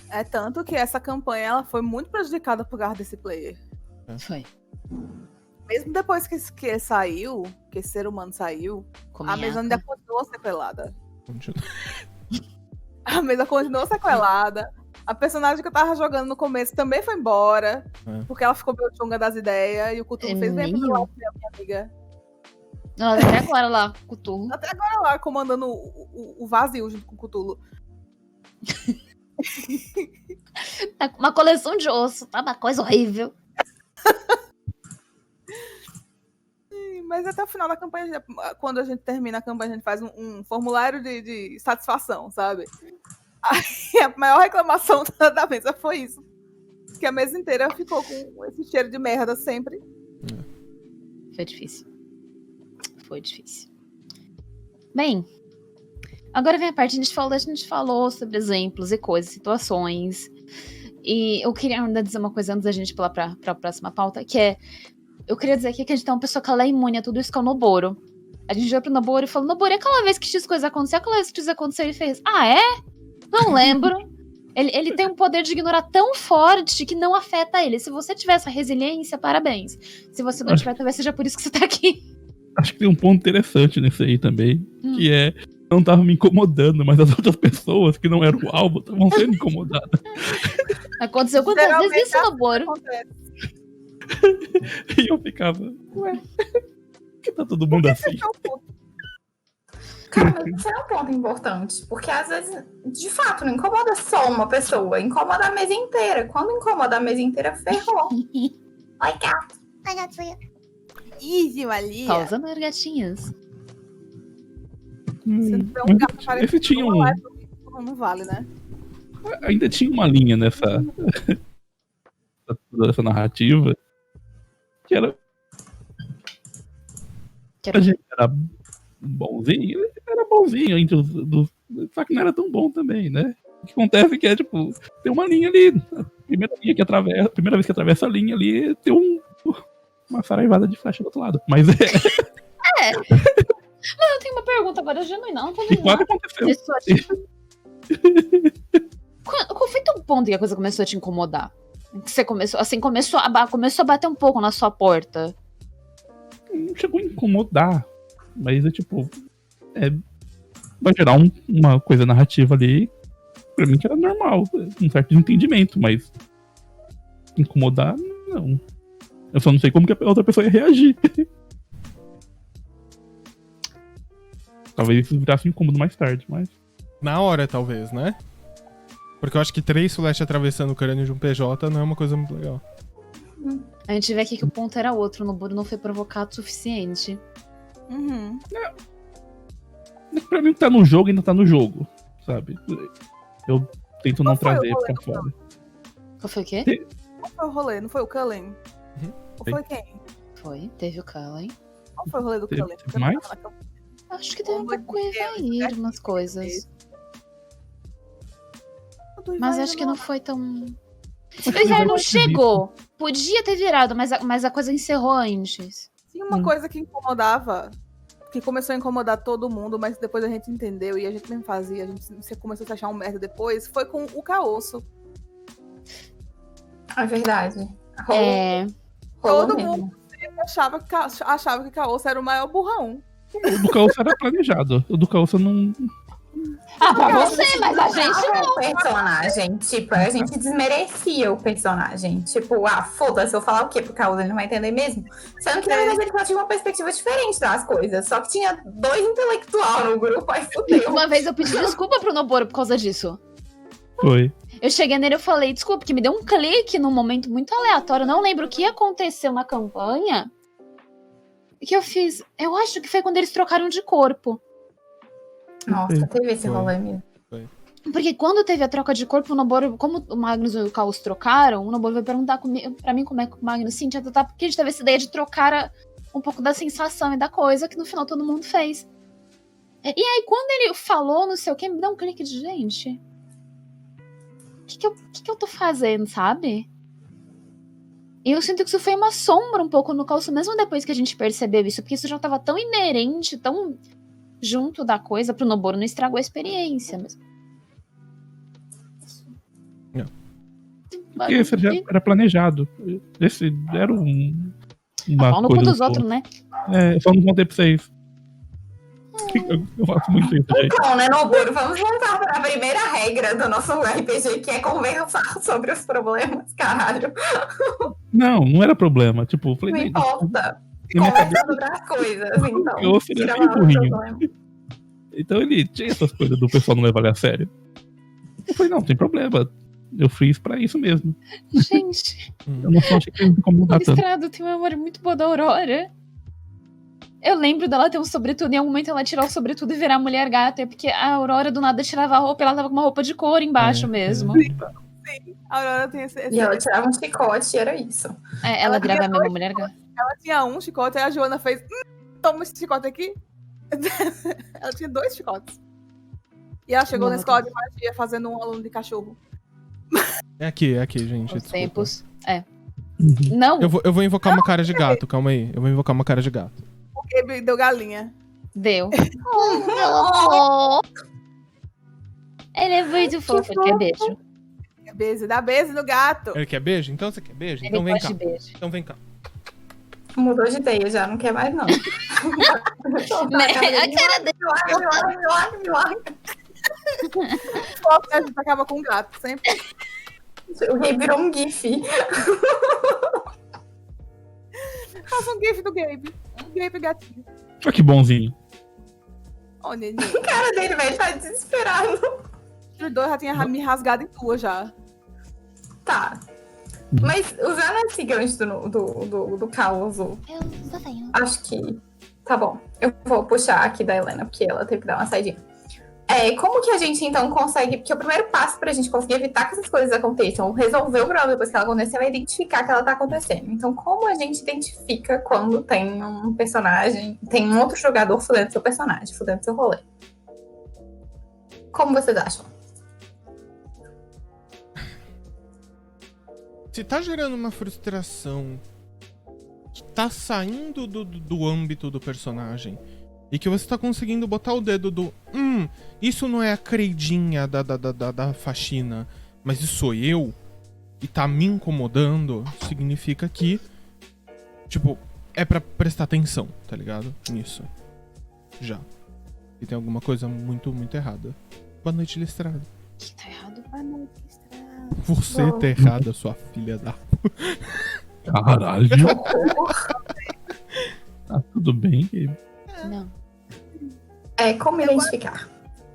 É tanto que essa campanha ela foi muito prejudicada por causa desse player. Foi. Mesmo depois que ele saiu, que esse ser humano saiu, a mesa ainda continuou sequelada. A mesa continuou sequelada. A personagem que eu tava jogando no começo também foi embora. Porque ela ficou meio chunga das ideias. E o Cthulhu fez bem pro lado, minha amiga. Não, até agora lá, Cthulhu. Até agora lá, comandando o vazio junto com o Cthulhu. Tá com uma coleção de osso, tá uma coisa horrível. Mas até o final da campanha, quando a gente termina a campanha, a gente faz um formulário de satisfação, sabe? Aí a maior reclamação da mesa foi isso. Que a mesa inteira ficou com esse cheiro de merda sempre. Foi difícil. Foi difícil. Bem, agora vem a parte, a gente falou sobre exemplos e coisas, situações. E eu queria ainda dizer uma coisa antes da gente pular pra próxima pauta, que é... Eu queria dizer aqui que a gente tem uma pessoa que ela é imune a tudo isso, que é o Noboro. A gente olhou pro Noboro e falou, Noboro, e aquela vez que X coisa aconteceu? Aquela vez que X aconteceu, ele fez, ah, é? Não lembro. Ele tem um poder de ignorar tão forte que não afeta ele. Se você tiver essa resiliência, parabéns. Se você não tiver, talvez seja por isso que você tá aqui. Acho que tem um ponto interessante nisso aí também, que é, não tava me incomodando, mas as outras pessoas que não eram o alvo estavam sendo incomodadas. Aconteceu quantas vezes isso, Noboro? E eu ficava, ué, por que tá todo mundo assim? Cara, mas isso é um ponto importante, porque às vezes, de fato, não incomoda só uma pessoa, incomoda a mesa inteira. Quando incomoda a mesa inteira, ferrou. Oi, gato. Ai, gatinha. Easy, Malia. Tá usando as gatinhas. Esse tinha um... Não vale, né? Ainda tinha uma linha nessa narrativa que era... A gente era bonzinho, ele era bonzinho entre os só que não era tão bom também, né? O que acontece é que é, tipo, tem uma linha ali, a primeira vez que atravessa a linha ali, tem uma saraivada de flecha do outro lado, mas Mas eu tenho uma pergunta agora, genuína, não tô e quase aconteceu. Qual foi teu ponto que a coisa começou a te incomodar? Que você começou a bater um pouco na sua porta? Não chegou a incomodar, mas é tipo, vai gerar uma coisa narrativa ali, pra mim que era normal, um certo desentendimento, mas incomodar, não. Eu só não sei como que a outra pessoa ia reagir. Talvez isso virasse um incômodo mais tarde, mas... Na hora, talvez, né? Porque eu acho que 3 flechas atravessando o crânio de um PJ não é uma coisa muito legal. A gente vê aqui que o ponto era outro, o Noboro não foi provocado o suficiente. Uhum. Pra mim, o que tá no jogo ainda tá no jogo, sabe? Eu tento não trazer pra fora. Qual foi o quê? Qual foi o rolê? Não foi o Cullen? Ou foi quem? Foi, teve o Cullen. Qual foi o rolê do Cullen? Teve mais? Acho que teve um pouco com o Evair, umas coisas. Mas acho que não foi tão... O Evair não chegou. Podia ter virado, mas a coisa encerrou antes. Tinha uma coisa que incomodava, que começou a incomodar todo mundo, mas depois a gente entendeu e a gente mesmo fazia, a gente começou a achar um merda depois, foi com o Caosso. É verdade. Todo mundo achava que Caosso era o maior burrão. O do Caosso era planejado. O do Caosso não... Pra você, mas a gente não. O personagem, tipo, a gente desmerecia o personagem. Tipo, foda-se, eu vou falar o quê pro Caos, ele não vai entender mesmo. Sendo que, na verdade, ele só tinha uma perspectiva diferente das coisas. Só que tinha 2 intelectuais no grupo, aí fudeu. Uma vez eu pedi desculpa pro Noboro por causa disso. Foi. Eu cheguei nele e falei, desculpa, porque me deu um clique num momento muito aleatório. Eu não lembro o que aconteceu na campanha. Que eu fiz. Eu acho que foi quando eles trocaram de corpo. Nossa, teve esse rolê mesmo. Porque quando teve a troca de corpo, o Noboro, como o Magnus e o Caos trocaram, o Noboro veio perguntar pra mim como é que o Magnus sentia, porque a gente teve essa ideia de trocar um pouco da sensação e da coisa, que no final todo mundo fez. E aí, quando ele falou, não sei o que, me dá um clique de gente. O que eu tô fazendo, sabe? E eu sinto que isso foi uma sombra um pouco no calço, mesmo depois que a gente percebeu isso, porque isso já tava tão inerente, tão junto da coisa, pro Noboru não estragou a experiência. Mas... Não. Porque esse já era planejado. Esse era uma Pau no cu coisa dos do outros, né? É, só não contei pra vocês. Eu faço muito isso, gente. Então, né, Noboru, vamos voltar para a primeira regra do nosso RPG, que é conversar sobre os problemas, caralho. Não era problema. Tipo, eu falei, Não nem, importa. na minha Conversa cabeça, sobre as coisas, então. eu seria Tira meio lá o burrinho. problema. Então ele tinha essas coisas do pessoal não levar ele a sério. Eu falei, não tem problema. Eu fiz pra isso mesmo. Gente, Eu não achei que ia me incomodar o tanto. Estrado tem uma memória muito boa da Aurora. Eu lembro dela ter um sobretudo, em algum momento ela tirar o sobretudo e virar mulher gata, porque a Aurora do nada tirava a roupa e ela tava com uma roupa de couro embaixo mesmo. A Aurora tem esse E ela tirava um chicote e era isso. É, ela Ela virava a tinha mesma mulher gata. Ela tinha um chicote, aí a Joana fez. Toma esse chicote aqui. Ela tinha 2 chicotes. E ela chegou Não, na não escola de magia fazendo um aluno de cachorro. É aqui, gente. Os Desculpa. tempos. É. Uhum. Não, Eu vou invocar uma cara de gato, calma aí. Eu vou invocar uma cara de gato. O Gabe deu galinha. deu. Oh, ele é muito fofo, ele quer beijo. Beijo, dá beijo no gato. Ele quer beijo? Então você quer beijo? Ele Então vem gosta cá. de beijo. Então vem cá. Mudou de ideia já, não quer mais, não. Né? A cara dele. Milagre. A gente acaba com um gato, sempre. O rei virou um gif. Faça um gif do Gabe. Um Gabe gatinho. Olha que bonzinho. Ó, neném. A cara dele, velho, tá desesperado. Os 2 já tinha me rasgado em 2 já. Tá. Mas usando esse gancho do caos, Eu só tenho. acho que tá bom. Eu vou puxar aqui da Helena, porque ela teve que dar uma saidinha. Como que a gente, então, consegue... Porque o primeiro passo pra gente conseguir evitar que essas coisas aconteçam, resolver o problema depois que ela aconteceu, é identificar que ela tá acontecendo. Então, como a gente identifica quando tem um personagem, tem um outro jogador fudendo seu personagem, fudendo seu rolê? Como vocês acham? Se tá gerando uma frustração que tá saindo do âmbito do personagem e que você tá conseguindo botar o dedo isso não é a Creidinha da faxina, mas isso sou eu, e tá me incomodando, significa que, tipo, é pra prestar atenção, tá ligado? Nisso. Já. E tem alguma coisa muito, muito errada. Boa noite, Listrado. Que tá errado. Ah, não, que estranho. Você Não. tá errada, sua filha da... Caralho. Tá tudo bem, Gabe? Não. Como identificar?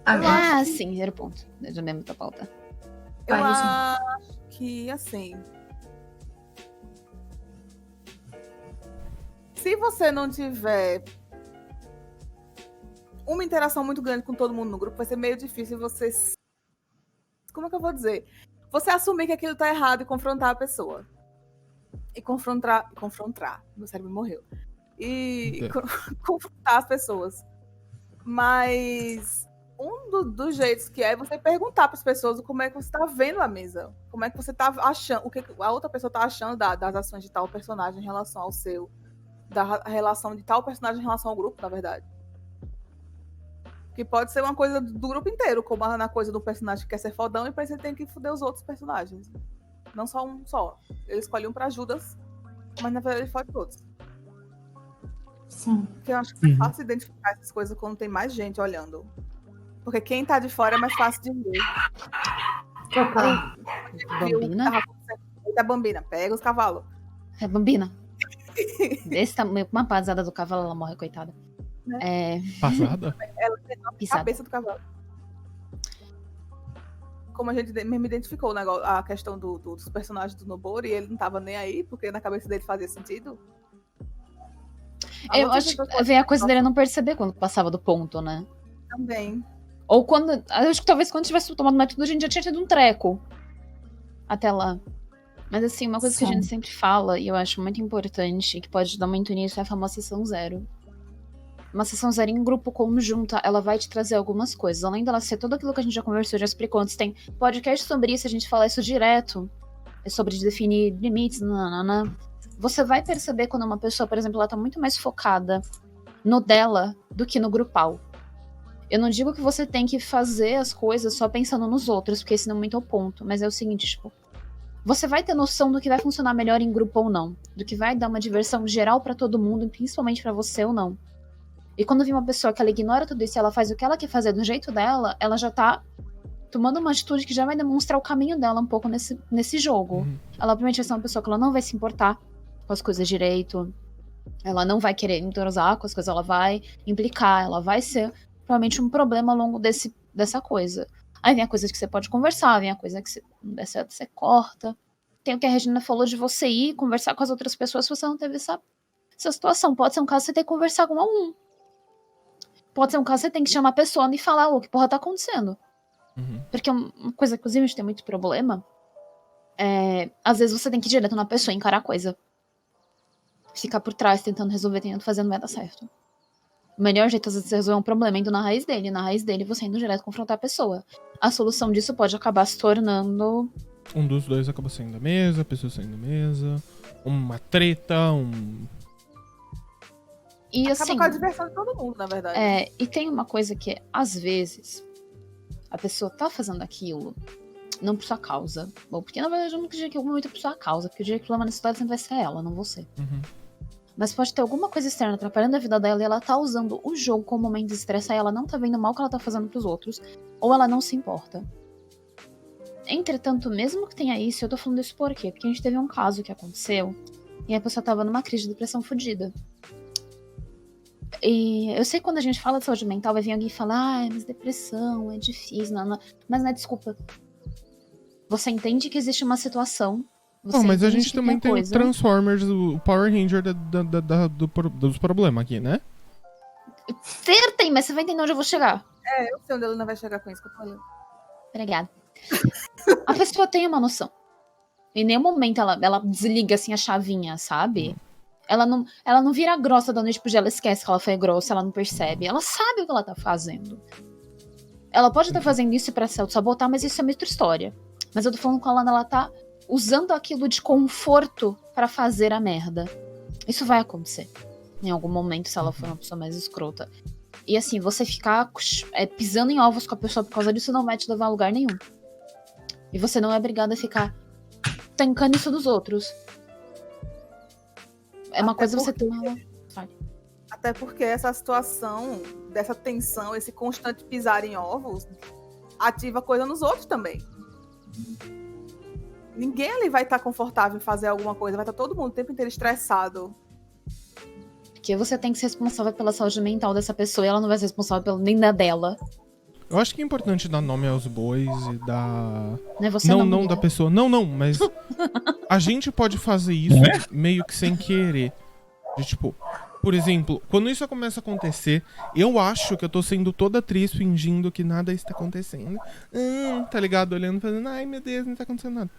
Agora. Ah, sim, era o ponto. Eu já lembro da pauta. Eu Vai, acho que, assim... Se você não tiver uma interação muito grande com todo mundo no grupo, vai ser meio difícil você... Como é que eu vou dizer? Você assumir que aquilo tá errado e confrontar a pessoa. E confrontar... Meu cérebro morreu. E confrontar as pessoas. Mas dos jeitos que é você perguntar para as pessoas como é que você tá vendo a mesa. Como é que você tá achando, o que a outra pessoa tá achando das ações de tal personagem em relação ao seu. Da relação de tal personagem em relação ao grupo, na verdade. Que pode ser uma coisa do grupo inteiro, como na coisa do personagem que quer ser fodão e depois você tem que foder os outros personagens. Não só um só. Ele escolhe um pra Judas, mas na verdade ele fode todos. Sim. Porque eu acho que é fácil identificar essas coisas quando tem mais gente olhando. Porque quem tá de fora é mais fácil de ver. Opa. Bambina? Eita, Bambina, pega os cavalos. É Bambina. Desse tamanho, uma pasada do cavalo, ela morre, coitada. Passada? Ela tem a Pisada. cabeça do cavalo. Como a gente mesmo identificou o negócio, a questão dos personagens do Noboru, e ele não tava nem aí, porque na cabeça dele fazia sentido. Eu acho que veio a coisa dele não perceber quando passava do ponto, né? Também. Ou quando. Eu acho que talvez quando tivesse tomado uma atitude, a gente já tinha tido um treco. Até lá. Mas assim, uma coisa que a gente sempre fala, e eu acho muito importante, que pode ajudar muito nisso, é a famosa sessão zero. uma sessão zero em grupo conjunta, ela vai te trazer algumas coisas. Além dela ser tudo aquilo que a gente já conversou, já explicou antes, tem podcast sobre isso, a gente fala isso direto. É sobre definir limites, nananana. Você vai perceber quando uma pessoa, por exemplo, ela tá muito mais focada no dela do que no grupal. Eu não digo que você tem que fazer as coisas só pensando nos outros, porque esse não é muito o ponto. Mas é o seguinte, tipo, você vai ter noção do que vai funcionar melhor em grupo ou não. Do que vai dar uma diversão geral pra todo mundo, principalmente pra você ou não. E quando vem uma pessoa que ela ignora tudo isso e ela faz o que ela quer fazer do jeito dela, ela já tá tomando uma atitude que já vai demonstrar o caminho dela um pouco nesse jogo. Ela provavelmente vai ser uma pessoa que ela não vai se importar com as coisas direito. Ela não vai querer entrosar com as coisas, ela vai implicar, ela vai ser provavelmente um problema ao longo dessa coisa. Aí vem a coisa que você pode conversar, vem a coisa que se não der certo, você corta. Tem o que a Regina falou de você ir conversar com as outras pessoas se você não teve essa situação. Pode ser um caso que você tem que conversar com um. Pode ser um caso que você tem que chamar a pessoa e falar, o que porra tá acontecendo? Porque uma coisa que, inclusive, a gente tem muito problema às vezes você tem que ir direto na pessoa e encarar a coisa. Ficar por trás, tentando resolver, tentando fazer, não vai dar certo. O melhor jeito, às vezes, de resolver um problema é indo na raiz dele. Na raiz dele, você indo direto confrontar a pessoa. A solução disso pode acabar se tornando... Um dos dois acaba saindo da mesa, a pessoa saindo da mesa, uma treta, E Acaba assim... com a diversão de todo mundo, na verdade. E tem uma coisa que, às vezes, a pessoa tá fazendo aquilo não por sua causa. Bom, porque na verdade eu nunca diria que algum momento é por sua causa, porque o dia que o problema nessa história sempre vai ser ela, não você. Mas pode ter alguma coisa externa atrapalhando a vida dela e ela tá usando o jogo como momento de estresse e ela não tá vendo o mal que ela tá fazendo pros outros, ou ela não se importa. Entretanto, mesmo que tenha isso, eu tô falando isso por quê? Porque a gente teve um caso que aconteceu e a pessoa tava numa crise de depressão fodida. E eu sei que quando a gente fala de saúde mental, vai vir alguém falar, mas depressão é difícil, não. Mas não é desculpa. Você entende que existe uma situação. Mas a gente também tem o Transformers, o Power Ranger dos problemas aqui, né? Tem, mas você vai entender onde eu vou chegar. Eu sei onde ela não vai chegar com isso que eu falei. Obrigada. A pessoa tem uma noção. Em nenhum momento ela desliga assim a chavinha, sabe? Ela não vira grossa da noite pro dia, ela esquece que ela foi grossa, ela não percebe. Ela sabe o que ela tá fazendo. Ela pode estar fazendo isso pra se auto-sabotar, mas isso é outra história. Mas eu tô falando com ela tá usando aquilo de conforto pra fazer a merda. Isso vai acontecer. Em algum momento, se ela for uma pessoa mais escrota. E assim, você ficar pisando em ovos com a pessoa por causa disso não vai te levar a lugar nenhum. E você não é obrigado a ficar tancando isso dos outros. É uma coisa você ter uma... Até porque essa situação, dessa tensão, esse constante pisar em ovos, ativa coisa nos outros também. Ninguém ali vai estar confortável em fazer alguma coisa, vai estar todo mundo o tempo inteiro estressado. Porque você tem que ser responsável pela saúde mental dessa pessoa e ela não vai ser responsável nem da dela. Eu acho que é importante dar nome aos bois e dar... Não é você não da pessoa. Não, mas a gente pode fazer isso meio que sem querer. De tipo, por exemplo, quando isso começa a acontecer, eu acho que eu tô sendo toda atriz fingindo que nada está acontecendo. Tá ligado? Olhando e fazendo, ai meu Deus, não tá acontecendo nada.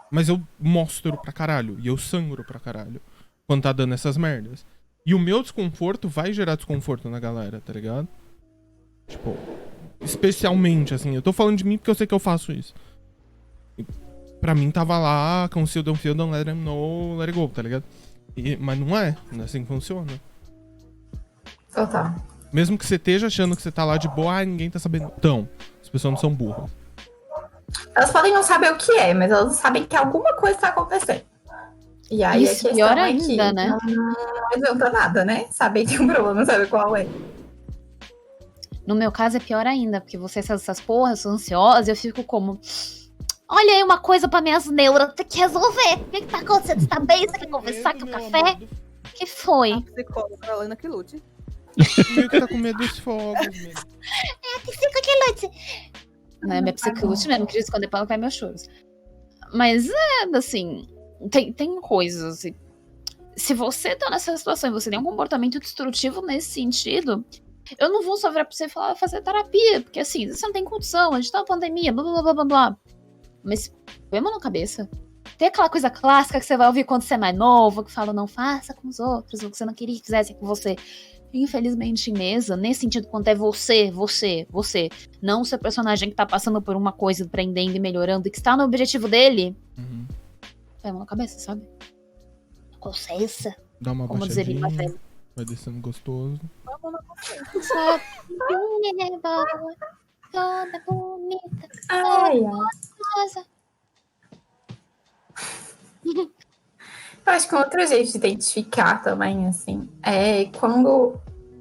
Mas eu mostro pra caralho e eu sangro pra caralho quando tá dando essas merdas. E o meu desconforto vai gerar desconforto na galera, tá ligado? Tipo, especialmente, assim, eu tô falando de mim porque eu sei que eu faço isso. E pra mim tava lá, conceal, don't feel, don't let them know, let it go, tá ligado? Mas não é assim que funciona. Total. Mesmo que você esteja achando que você tá lá de boa, ninguém tá sabendo. Então, as pessoas não são burras. Elas podem não saber o que é, mas elas sabem que alguma coisa tá acontecendo. E aí isso, pior ainda, né? Não adianta nada, né? Saber que um problema, saber qual é. No meu caso é pior ainda, porque você essas porras, sou ansiosa, eu fico como... Olha aí uma coisa pra minhas neuras, tem que resolver. O que tá acontecendo? Você tá bem? Você quer conversar? Quer um café? O que foi? A psicóloga Helena que lute. Meio que tá com medo dos fogos mesmo. É a psico que lute. Não, é minha psico que lute mesmo, que de vez em quando ela vai meus choros. Mas assim, tem coisas. Se você tá nessa situação e você tem um comportamento destrutivo nesse sentido, eu não vou só virar pra você e falar fazer terapia, porque assim, você não tem condição, a gente tá na pandemia, blá blá blá blá blá. Mas põe a mão na cabeça. Tem aquela coisa clássica que você vai ouvir quando você é mais novo, que fala, não faça com os outros, o que você não queria que fizessem com você. Infelizmente, em mesa, nesse sentido, quando é você, não o seu personagem que tá passando por uma coisa, aprendendo e melhorando, e que está no objetivo dele, Uhum. vai a mão na cabeça, sabe? Consciência. Dá uma Como dizeria mais baixadinha, velho. vai descendo gostoso. Só toda bonita, Ai, ai. gostosa. Eu acho que um outro jeito de identificar também, assim, é quando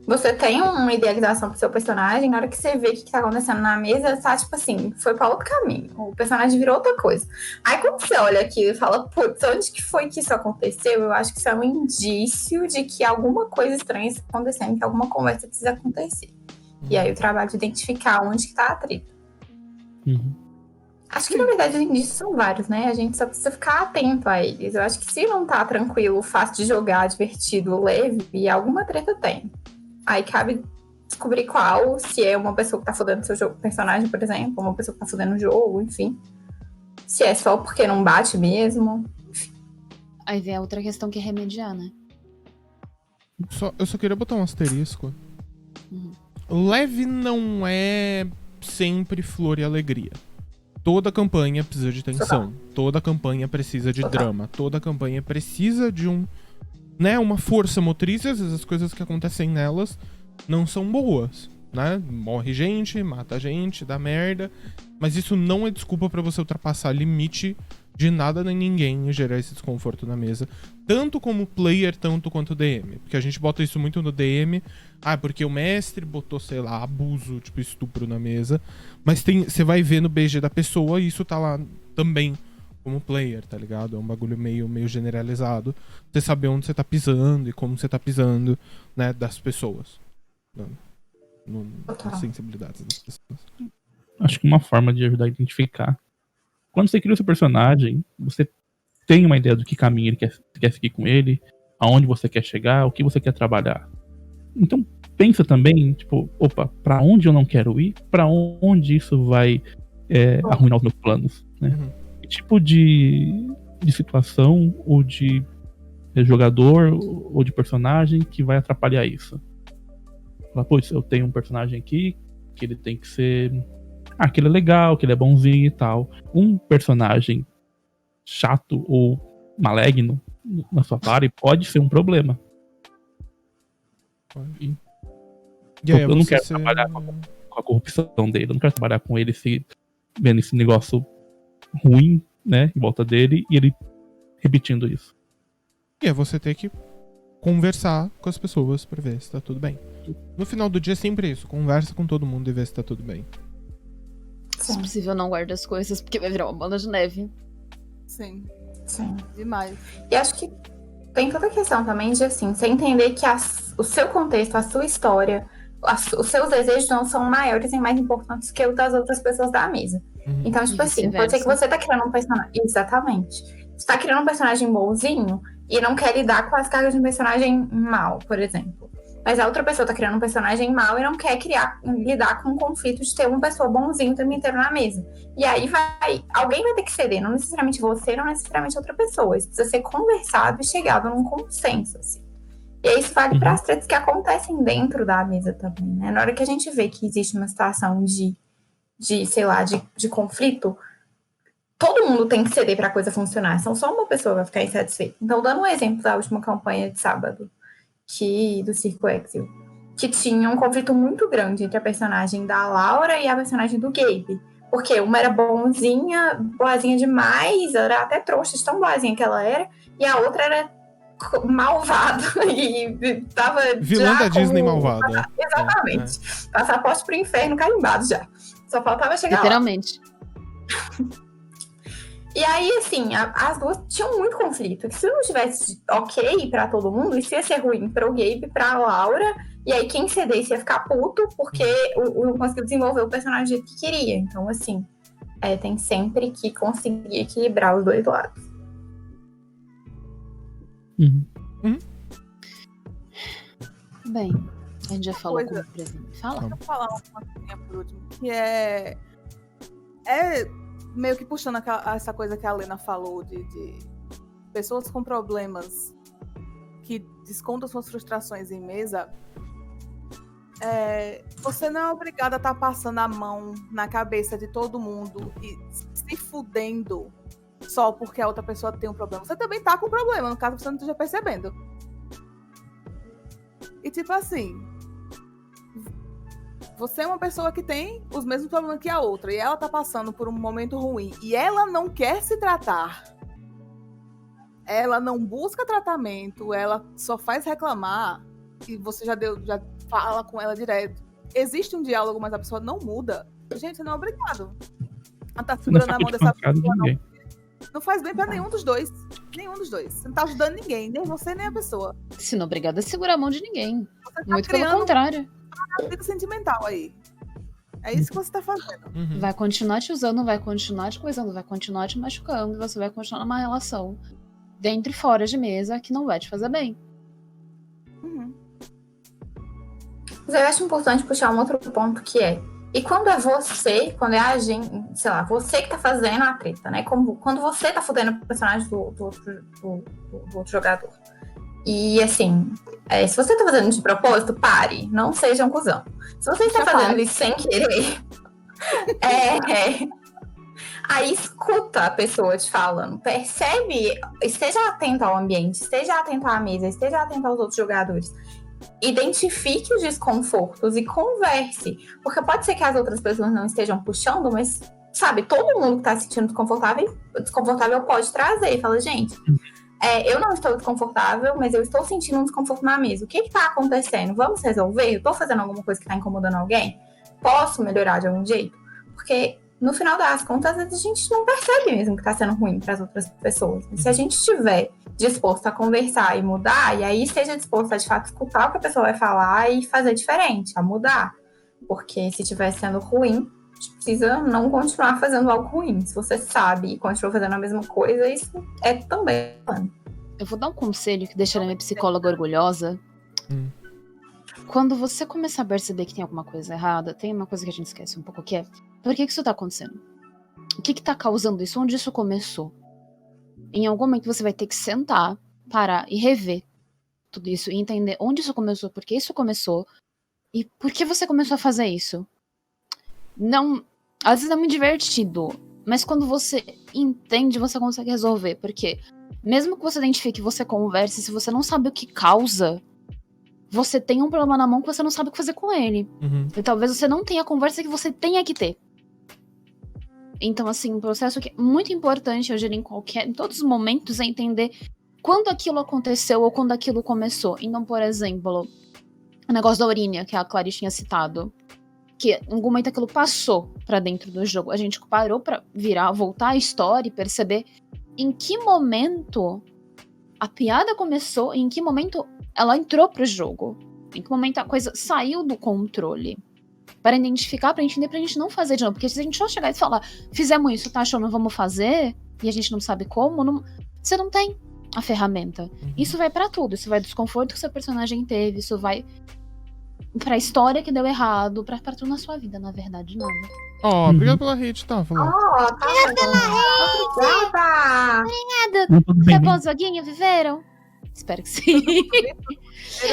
você tem uma idealização pro seu personagem, na hora que você vê o que tá acontecendo na mesa, tá tipo assim, foi pra outro caminho. O personagem virou outra coisa. Aí quando você olha aqui e fala, putz, onde que foi que isso aconteceu? Eu acho que isso é um indício de que alguma coisa estranha está acontecendo, que alguma conversa precisa acontecer. E aí o trabalho de identificar onde que tá a treta. Uhum. Acho que, na verdade, os indícios são vários, né? A gente só precisa ficar atento a eles. Eu acho que se não tá tranquilo, fácil de jogar, divertido, leve, alguma treta tem. Aí cabe descobrir qual, se é uma pessoa que tá fodendo seu jogo, personagem, por exemplo, uma pessoa que tá fodendo o jogo, enfim. Se é só porque não bate mesmo. Aí vem a outra questão que é remediar, né? Eu só queria botar um asterisco. Uhum. Leve não é sempre flor e alegria. Toda campanha precisa de tensão. Toda campanha precisa de drama. Toda campanha precisa de uma força motriz. Às vezes as coisas que acontecem nelas não são boas, né? Morre gente, mata gente, dá merda. Mas isso não é desculpa pra você ultrapassar limite de nada nem ninguém e gerar esse desconforto na mesa. Tanto como player, tanto quanto DM. Porque a gente bota isso muito no DM. Porque o mestre botou, sei lá, abuso, tipo estupro na mesa. Mas você vai ver no BG da pessoa e isso tá lá também como player, tá ligado? É um bagulho meio generalizado. Você saber onde você tá pisando e como você tá pisando, né, das pessoas. Nas sensibilidades das pessoas. Acho que uma forma de ajudar a identificar. Quando você cria o seu personagem, você tem uma ideia do que caminho ele quer seguir com ele, aonde você quer chegar, o que você quer trabalhar. Então, pensa também, tipo, pra onde eu não quero ir? Pra onde isso vai arruinar os meus planos, né? Uhum. Que tipo de situação, ou de jogador, ou de personagem que vai atrapalhar isso? Fala, putz, eu tenho um personagem aqui que ele tem que ser... que ele é legal, que ele é bonzinho e tal. Um personagem chato ou maligno na sua party pode ser um problema. E aí, eu não quero trabalhar com a corrupção dele, eu não quero trabalhar com ele vendo esse negócio ruim, né, em volta dele, e ele repetindo isso. E é você ter que conversar com as pessoas pra ver se tá tudo bem. No final do dia é sempre isso, conversa com todo mundo e vê se tá tudo bem. Se possível, não guarda as coisas, porque vai virar uma bola de neve. Sim, Sim. demais. E acho que tem toda a questão também de, assim, você entender que o seu contexto, a sua história, os seus desejos não são maiores e mais importantes que os das outras pessoas da mesa. Uhum. Então, tipo assim, pode ser que você tá criando um personagem... Exatamente. Você tá criando um personagem bonzinho e não quer lidar com as cargas de um personagem mau, por exemplo. Mas a outra pessoa tá criando um personagem mau e não quer lidar com o conflito de ter uma pessoa bonzinha o tempo inteiro na mesa. E aí alguém vai ter que ceder, não necessariamente você, não necessariamente outra pessoa. Isso precisa ser conversado e chegado num consenso, assim. E aí isso vale para as tretas que acontecem dentro da mesa também, né? Na hora que a gente vê que existe uma situação de sei lá, de conflito, todo mundo tem que ceder para a coisa funcionar. Então só uma pessoa vai ficar insatisfeita. Então, dando um exemplo da última campanha de sábado, do Circo Exil, que tinha um conflito muito grande entre a personagem da Laura e a personagem do Gabe. Porque uma era boazinha demais, era até trouxa de tão boazinha que ela era, e a outra era malvada e tava vilã da Disney malvada. Exatamente. Passaporte pro inferno carimbado já. Só faltava chegar literalmente. Lá. E aí, assim, as duas tinham muito conflito. Que se não tivesse ok pra todo mundo, isso ia ser ruim pro Gabe e pra Laura. E aí, quem cedesse ia ficar puto, porque não conseguiu desenvolver o personagem do jeito que queria. Então, assim, tem sempre que conseguir equilibrar os dois lados. Bem, a gente já falou como presidente. Fala. Deixa eu falar uma coisinha por último, que é meio que puxando essa coisa que a Lena falou de pessoas com problemas que descontam suas frustrações em mesa. Você não é obrigada a estar passando a mão na cabeça de todo mundo e se fudendo só porque a outra pessoa tem um problema. Você também tá com um problema, no caso você não esteja percebendo. E tipo assim, você é uma pessoa que tem os mesmos problemas que a outra e ela tá passando por um momento ruim e ela não quer se tratar. Ela não busca tratamento, ela só faz reclamar e você já fala com ela direto. Existe um diálogo, mas a pessoa não muda. Gente, não é obrigado. Ela tá Você não segurando a sabe mão de dessa pancada de pessoa. ninguém. Não faz bem pra nenhum dos dois. Nenhum dos dois. Você não tá ajudando ninguém, nem você, nem a pessoa. Se não obrigada a segurar a mão de ninguém. Você tá Muito pelo criando contrário. um conflito sentimental aí. É isso que você tá fazendo. Uhum. Vai continuar te usando, vai continuar te coisando, vai continuar te machucando, você vai continuar numa relação dentro e fora de mesa que não vai te fazer bem. Uhum. Mas eu acho importante puxar um outro ponto que é, e quando é você, quando é a gente, sei lá, você que tá fazendo a treta, né? Quando você tá fudendo o personagem do outro jogador. E assim, se você tá fazendo de propósito, pare, não seja um cuzão. Se você está fazendo isso sem querer, aí escuta a pessoa te falando, percebe, esteja atento ao ambiente, esteja atento à mesa, esteja atento aos outros jogadores. Identifique os desconfortos e converse. Porque pode ser que as outras pessoas não estejam puxando, mas, sabe, todo mundo que tá se sentindo desconfortável pode trazer. E fala, gente, eu não estou desconfortável, mas eu estou sentindo um desconforto na mesa. O que tá acontecendo? Vamos resolver? Eu tô fazendo alguma coisa que tá incomodando alguém? Posso melhorar de algum jeito? Porque, no final das contas, às vezes a gente não percebe mesmo que tá sendo ruim para as outras pessoas. E se a gente estiver disposto a conversar e mudar, e aí esteja disposto a, de fato, escutar o que a pessoa vai falar e fazer diferente, a mudar. Porque se estiver sendo ruim, a gente precisa não continuar fazendo algo ruim. Se você sabe e continua fazendo a mesma coisa, isso é também. Eu vou dar um conselho que deixa a minha psicóloga orgulhosa. Quando você começar a perceber que tem alguma coisa errada, tem uma coisa que a gente esquece um pouco, que é: por que isso tá acontecendo? O que tá causando isso? Onde isso começou? Em algum momento você vai ter que sentar, parar e rever tudo isso e entender onde isso começou, por que isso começou e por que você começou a fazer isso. Não, às vezes é muito divertido, mas quando você entende, você consegue resolver, porque mesmo que você identifique, você converse, se você não sabe o que causa, você tem um problema na mão que você não sabe o que fazer com ele. Uhum. E talvez você não tenha a conversa que você tenha que ter. Então, assim, um processo que é muito importante, eu diria, em todos os momentos, é entender quando aquilo aconteceu ou quando aquilo começou. Então, por exemplo, o negócio da Aurínia, que a Clarice tinha citado, que em algum momento aquilo passou pra dentro do jogo. A gente parou pra voltar a história e perceber em que momento a piada começou e em que momento ela entrou pro jogo. Em que momento a coisa saiu do controle. Para identificar, pra entender, pra gente não fazer de novo. Porque se a gente só chegar e falar, fizemos isso, tá achando, vamos fazer, e a gente não sabe como, você não tem a ferramenta. Isso vai pra tudo. Isso vai do desconforto que seu personagem teve, isso vai pra história que deu errado, pra tudo na sua vida, na verdade, nada. Obrigado pela rede, tá? Falando. Obrigada pela rede! Obrigada! Tudo Foi bem, bom, Zoguinho? Viveram? Espero que sim.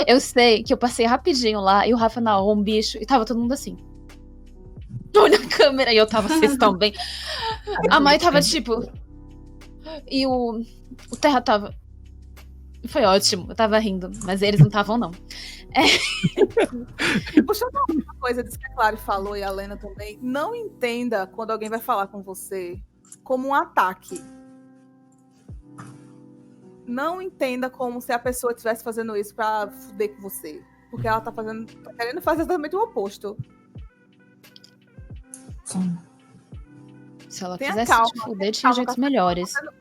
Eu sei que eu passei rapidinho lá e o Rafa narrou um bicho e tava todo mundo assim. Olha a câmera e eu tava, vocês estão bem. A mãe tava tipo. E o Terra tava. Foi ótimo, eu tava rindo, mas eles não estavam, não. Puxando uma coisa disso que a Clary falou e a Lena também, não entenda quando alguém vai falar com você como um ataque. Não entenda como se a pessoa estivesse fazendo isso pra fuder com você. Porque ela tá querendo fazer exatamente o oposto. Sim. Se ela Tenha quisesse calma, te fuder, tinha jeitos melhores. Você não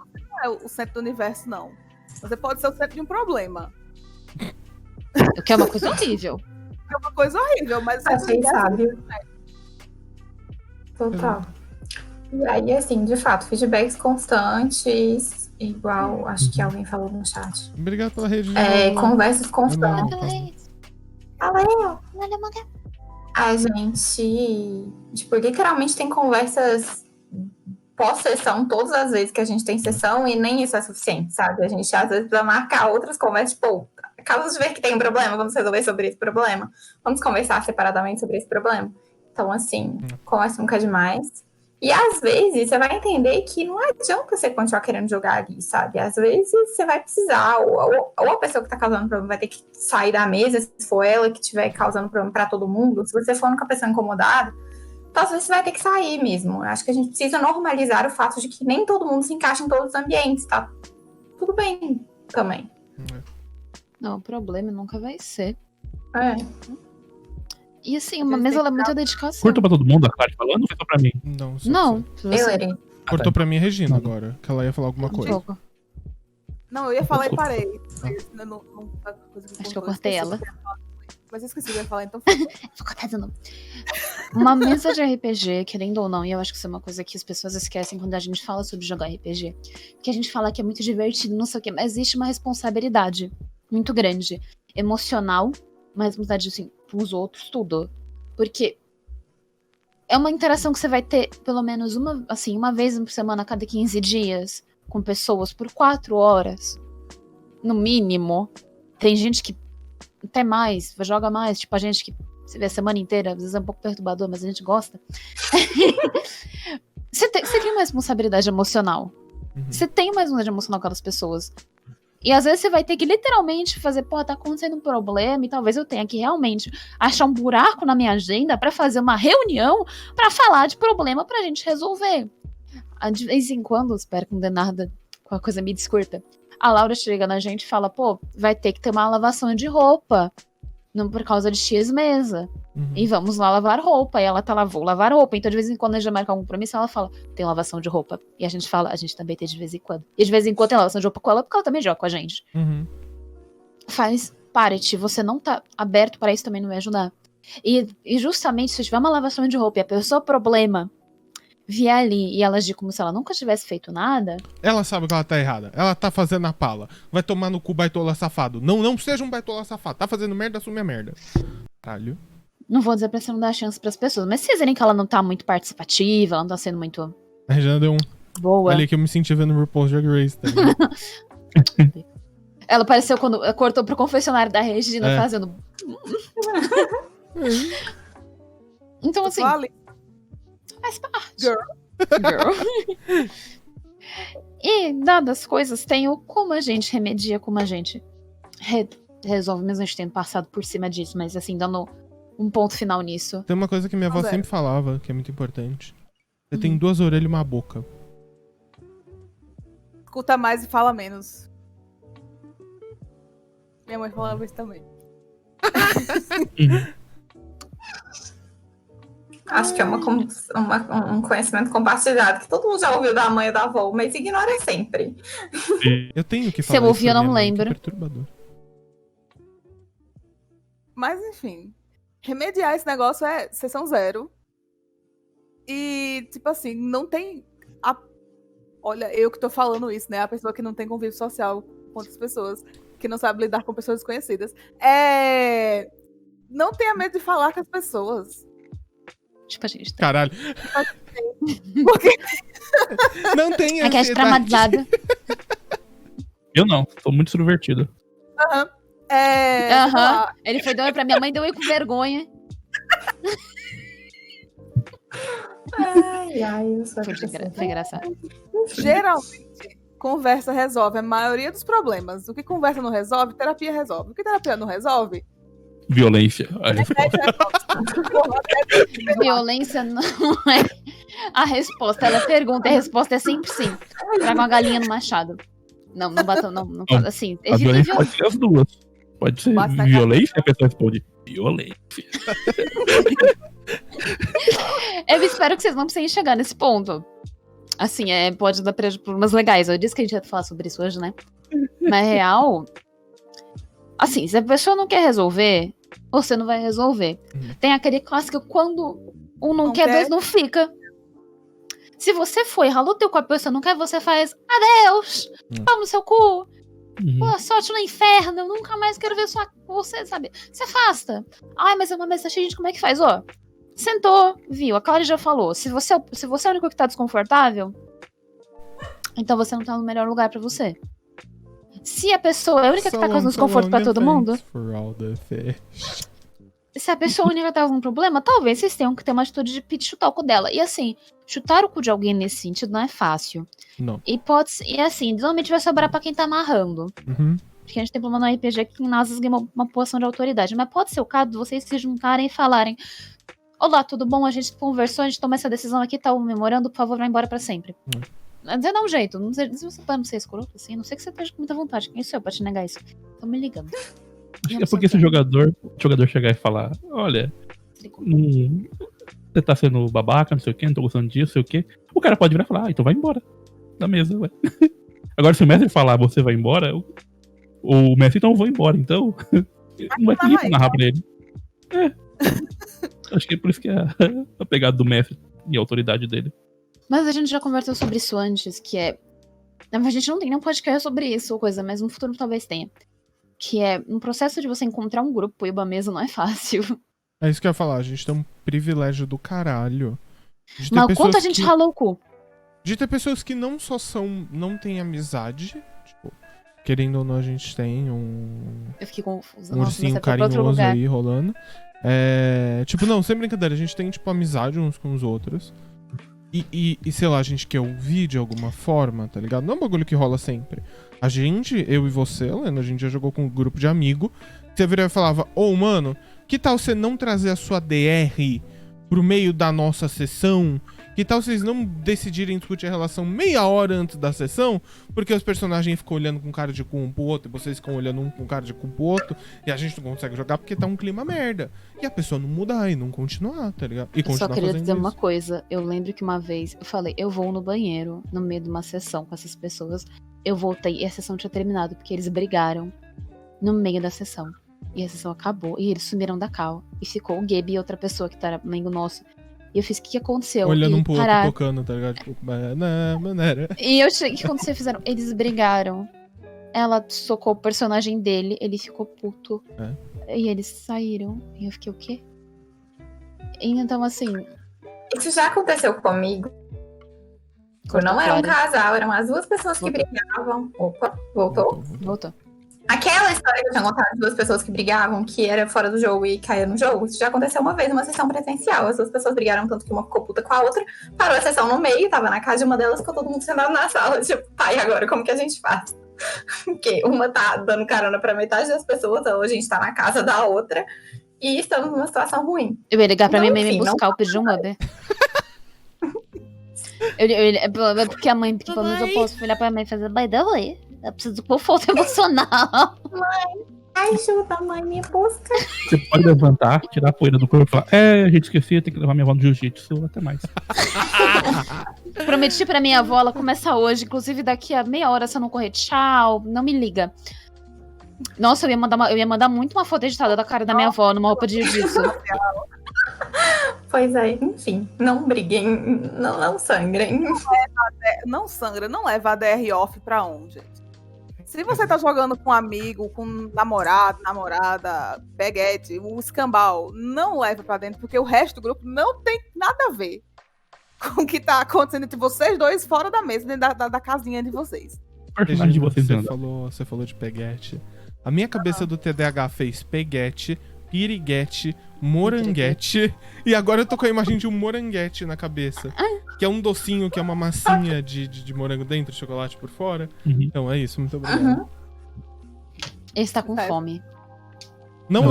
é o centro do universo, não. Você pode ser o centro de um problema. O que é uma coisa horrível. É uma coisa horrível, mas o centro do Achei universo sábio. Total. E aí, assim, de fato, feedbacks constantes, igual acho que alguém falou no chat. Obrigado pela rede. de novo. Conversas constantes. Não, Valeu! A gente, tipo, literalmente tem conversas pós-sessão todas as vezes que a gente tem sessão e nem isso é suficiente, sabe? A gente às vezes precisa marcar outras conversas, tipo, acabamos de ver que tem um problema, vamos resolver sobre esse problema. Vamos conversar separadamente sobre esse problema. Então, assim, conversa nunca demais. E às vezes você vai entender que não adianta você continuar querendo jogar ali, sabe? Às vezes você vai precisar, ou a pessoa que tá causando problema vai ter que sair da mesa, se for ela que estiver causando problema pra todo mundo. Se você for a única pessoa incomodada, então às vezes você vai ter que sair mesmo. Eu acho que a gente precisa normalizar o fato de que nem todo mundo se encaixa em todos os ambientes, tá? Tudo bem também. Não, o problema nunca vai ser. É. E assim, uma mesa ela é muita dedicação. Curtou pra todo mundo a Clara falando ou foi só pra mim? Não, só Não, você. se Eu, você... Eri. Cortou pra mim a Regina agora, que ela ia falar alguma coisa. Jogo. Não, eu ia falar e Desculpa. parei. Ah. Não, tá coisa Acho que eu cortou, cortei esqueci ela. o que eu ia falar. Mas eu esqueci o que eu ia falar, então Vou cortar de novo. Uma mesa de RPG, querendo ou não, e eu acho que isso é uma coisa que as pessoas esquecem quando a gente fala sobre jogar RPG. Porque a gente fala que é muito divertido, não sei o quê, mas existe uma responsabilidade muito grande. Emocional, mas responsabilidade, assim, com os outros, tudo. Porque é uma interação que você vai ter pelo menos uma vez por semana, a cada 15 dias, com pessoas por 4 horas. No mínimo. Tem gente que até mais, joga mais, tipo a gente que se vê a semana inteira, às vezes é um pouco perturbador, mas a gente gosta. Você tem uma responsabilidade emocional. Você tem uma responsabilidade emocional com aquelas pessoas. E às vezes você vai ter que literalmente fazer, pô, tá acontecendo um problema e talvez eu tenha que realmente achar um buraco na minha agenda pra fazer uma reunião pra falar de problema pra gente resolver. De vez em quando, espero que não dê nada com a coisa me descurta. A Laura chega na gente e fala, pô, vai ter que ter uma lavação de roupa. Não por causa de X mesa. E vamos lá lavar roupa. E ela tá lá, vou lavar roupa. Então, de vez em quando, a gente já marca algum compromisso, ela fala, tem lavação de roupa. E a gente fala, a gente também tem de vez em quando. E de vez em quando tem lavação de roupa com ela, porque ela também joga com a gente. Faz parte. Você não tá aberto para isso também não vai ajudar. E justamente, se tiver uma lavação de roupa e a pessoa problema vier ali e ela agir como se ela nunca tivesse feito nada... Ela sabe que ela tá errada. Ela tá fazendo a pala. Vai tomar no cu, baitola safado. Não seja um baitola safado. Tá fazendo merda, assume a merda. Caralho. Não vou dizer pra você não dar chance pras pessoas, mas se vocês verem que ela não tá muito participativa, ela não tá sendo muito A Regina deu um... boa. Olha que eu me senti vendo o RuPaul's Drag Race. Tá ligado? Ela apareceu quando cortou pro confessionário da Regina É. fazendo... Então, assim... ali. Faz parte. Girl. E, dadas as coisas, tem o como a gente remedia, como a gente resolve, mesmo a gente tendo passado por cima disso, mas assim, dando um ponto final nisso. Tem uma coisa que minha avó Não, sempre falava, que é muito importante. Você tem 2 orelhas e uma boca. Escuta mais e fala menos. Minha mãe falava isso também. Acho que é um conhecimento compartilhado, que todo mundo já ouviu da mãe e da avó, mas ignora sempre. Eu tenho que Se falar eu isso ouvi, eu pra não minha mãe, lembro. que é perturbador. Mas, enfim. Remediar esse negócio é sessão zero. E, tipo assim, não tem... Olha, eu que tô falando isso, né? A pessoa que não tem convívio social com outras pessoas, que não sabe lidar com pessoas desconhecidas. Não tenha medo de falar com as pessoas. Tipo, a gente tem. Caralho. Porque Não tem É que é ansiedade. traumatizada. Eu não, tô muito extrovertido. Aham. sei lá, Ele foi doido pra minha mãe, deu eu com vergonha. Ai, eu sou Foi engraçado. geralmente, conversa resolve a maioria dos problemas. O que conversa não resolve, terapia resolve. O que terapia não resolve, Violência. Violência não é a resposta. Ela pergunta, e a resposta é sempre sim. Traga uma galinha no machado. Não batam, não faz assim. A Evita violência violência. pode ser as duas. Pode ser Basta na violência e a pessoa responde violência. Eu espero que vocês não precisem chegar nesse ponto. Assim, pode dar problemas legais. Eu disse que a gente ia falar sobre isso hoje, né? Na real, assim, se a pessoa não quer resolver, você não vai resolver. Tem aquele clássico, quando um não quer, dois não fica. Se você foi, ralou teu com a pessoa, não quer, você faz adeus, pau no seu cu, boa sorte no inferno, eu nunca mais quero ver você, sabe? Se afasta. Ai, mas é uma mesa cheia de gente, como é que faz? Ó, sentou, viu, a Clara já falou, se você é o único que tá desconfortável, então você não tá no melhor lugar pra você. Se a pessoa é a única que tá So causando long, so desconforto pra long, todo and mundo, thanks for all the fish. se a pessoa única tá com um problema, talvez vocês tenham que ter uma atitude de pedir chutar o cu dela. E assim, chutar o cu de alguém nesse sentido não é fácil. Não. E pode ser, e assim, normalmente vai sobrar pra quem tá amarrando. Uhum. Porque a gente tem problema no RPG que em Nazas ganha uma posição de autoridade. Mas pode ser o caso de vocês se juntarem e falarem: olá, tudo bom? A gente conversou, a gente tomou essa decisão aqui, tá o memorando, por favor, vai embora pra sempre. Mas dá um jeito. Não sei se você pode ser escroto assim, não sei que você esteja com muita vontade. Quem sou eu pra te negar isso? Tô me ligando. Acho que é porque se o jogador chegar e falar, olha, você tá sendo babaca, não sei o que, não tô gostando disso, não sei o que, o cara pode virar e falar, então vai embora da mesa, ué. Agora, se o mestre falar, você vai embora, o mestre, então eu vou embora, então não vai ter ninguém pra narrar pra ele. Acho que é por isso que é a pegada do mestre e a autoridade dele. Mas a gente já conversou sobre isso antes, que é... A gente não tem nenhum podcast sobre isso ou coisa, mas no futuro talvez tenha. Que é, no processo de você encontrar um grupo e uma mesa não é fácil. É isso que eu ia falar, a gente tem um privilégio do caralho. De ter Mas pessoas quanto a gente ralou o cu? De ter pessoas que não só não têm amizade, tipo, querendo ou não, a gente tem Eu fiquei confusa. um Nossa, ursinho você foi pra outro carinhoso lugar. aí rolando. Tipo, não, sem brincadeira, a gente tem, tipo, amizade uns com os outros. E sei lá, a gente quer ouvir de alguma forma, tá ligado? Não é um bagulho que rola sempre. A gente, eu e você, Helena, a gente já jogou com um grupo de amigo. Você virava e falava, mano, que tal você não trazer a sua DR pro meio da nossa sessão? Que tal vocês não decidirem discutir a relação meia hora antes da sessão? Porque os personagens ficam olhando com cara de cu um pro outro, e vocês ficam olhando um com cara de cu pro outro, e a gente não consegue jogar porque tá um clima merda. E a pessoa não mudar e não continuar, tá ligado? E Eu só continuar queria fazendo dizer isso. uma coisa. Eu lembro que uma vez eu falei, eu vou no banheiro no meio de uma sessão com essas pessoas. Eu voltei e a sessão tinha terminado, porque eles brigaram no meio da sessão. E a sessão acabou, e eles sumiram da cal. E ficou o Gabe e outra pessoa que tá amigo nosso. E eu fiz, o que aconteceu? Olhando e um pro outro, tocando, tá ligado? Tipo, maneira. E eu cheguei, o que aconteceu? Fizeram, eles brigaram. Ela socou o personagem dele, ele ficou puto. E eles saíram. E eu fiquei, o quê? Então, assim... Isso já aconteceu comigo. Não era um casal, eram as duas pessoas que brigavam. Opa, voltou? Voltou. Aquela história que eu tinha contado de duas pessoas que brigavam, que era fora do jogo e caía no jogo, isso já aconteceu uma vez numa sessão presencial. As duas pessoas brigaram tanto que uma ficou puta com a outra, parou a sessão no meio, tava na casa de uma delas, ficou todo mundo sentado na sala. Tipo, tá, e agora como que a gente faz? Porque uma tá dando carona pra metade das pessoas, a gente tá na casa da outra, e estamos numa situação ruim. Eu ia ligar pra Então, minha mãe me enfim, buscar, eu pedi um Uber. Porque a mãe, pelo menos eu posso olhar pra mãe e fazer, by the way, eu preciso de conforto emocional. Ajuda, mãe, me busca. Você pode levantar, tirar a poeira do corpo e falar, a gente esquecia, tem que levar minha avó no jiu-jitsu, até mais. Prometi pra minha avó, ela começa hoje, inclusive daqui a meia hora, se eu não correr, tchau, não me liga. Nossa, eu ia mandar muito uma foto editada da cara da minha avó numa roupa de jiu-jitsu. Pois é, enfim, não briguem, não sangrem. Não sangra, não leva a DR off pra onde, gente? Se você tá jogando com um amigo, com um namorado, namorada, peguete, o escambau, não leva pra dentro, porque o resto do grupo não tem nada a ver com o que tá acontecendo entre vocês dois fora da mesa, dentro da casinha de vocês. O personagem de vocês você falou de peguete. A minha cabeça do TDAH fez peguete, piriguete, moranguete, e agora eu tô com a imagem de um moranguete na cabeça. Que é um docinho, que é uma massinha de morango dentro, chocolate por fora. Então é isso, muito obrigado. Ele está com fome. Não,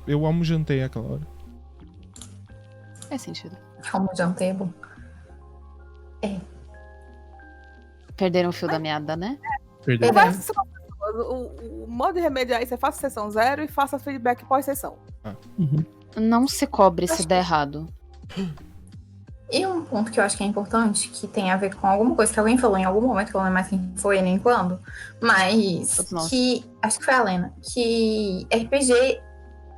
eu almojantei aquela hora. Faz sentido. Almojantei é bom. Perderam o fio da meada, né? Perdeu. O modo de remediar isso é faça sessão 0 e faça feedback pós-sessão. Não se cobre se der errado. E um ponto que eu acho que é importante, que tem a ver com alguma coisa que alguém falou em algum momento, que eu não lembro mais quem foi nem quando, mas que, acho que foi a Lena, que RPG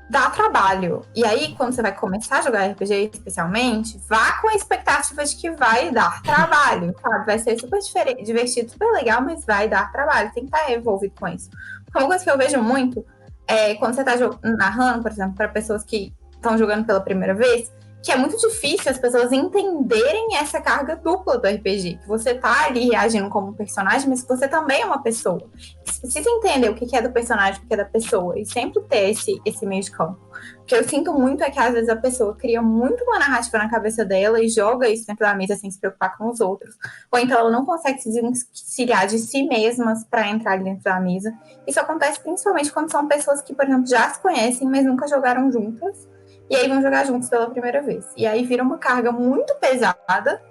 dá trabalho. E aí, quando você vai começar a jogar RPG, especialmente, vá com a expectativa de que vai dar trabalho, sabe? Vai ser super divertido, super legal, mas vai dar trabalho. Tem que estar envolvido com isso. Uma coisa que eu vejo muito é quando você está narrando, por exemplo, para pessoas que estão jogando pela primeira vez, que é muito difícil as pessoas entenderem essa carga dupla do RPG. Que você tá ali reagindo como um personagem, mas que você também é uma pessoa. Você precisa entender o que é do personagem, o que é da pessoa. E sempre ter esse meio de campo. O que eu sinto muito é que às vezes a pessoa cria muito uma narrativa na cabeça dela e joga isso dentro da mesa sem se preocupar com os outros. Ou então ela não consegue se desvencilhar de si mesmas para entrar ali dentro da mesa. Isso acontece principalmente quando são pessoas que, por exemplo, já se conhecem, mas nunca jogaram juntas. E aí vão jogar juntos pela primeira vez. E aí vira uma carga muito pesada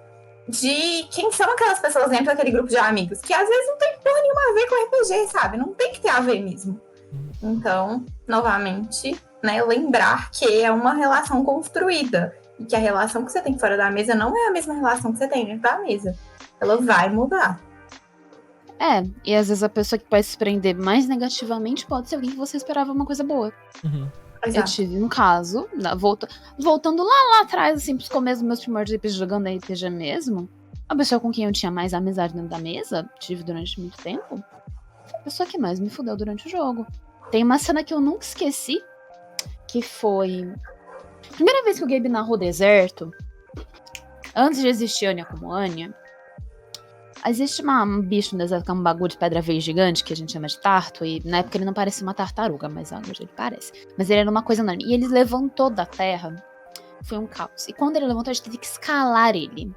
de quem são aquelas pessoas dentro daquele grupo de amigos, que às vezes não tem porra nenhuma a ver com RPG, sabe? Não tem que ter a ver mesmo. Então, novamente, né, lembrar que é uma relação construída. E que a relação que você tem fora da mesa não é a mesma relação que você tem dentro da mesa. Ela vai mudar. E às vezes a pessoa que pode se prender mais negativamente pode ser alguém que você esperava uma coisa boa. Uhum. Eu tive um caso, voltando lá atrás, assim, pros começos dos meus primórdios de RPG, jogando RPG mesmo, a pessoa com quem eu tinha mais amizade dentro da mesa, tive durante muito tempo, foi a pessoa que mais me fudeu durante o jogo. Tem uma cena que eu nunca esqueci, que foi... Primeira vez que o Gabe narrou Deserto, antes de existir Anya como Anya, existe um bicho no deserto que é um bagulho de pedra verde gigante, que a gente chama de tarto, e na época ele não parecia uma tartaruga, mas hoje ele parece. Mas ele era uma coisa enorme. E ele levantou da terra, foi um caos. E quando ele levantou, a gente teve que escalar ele.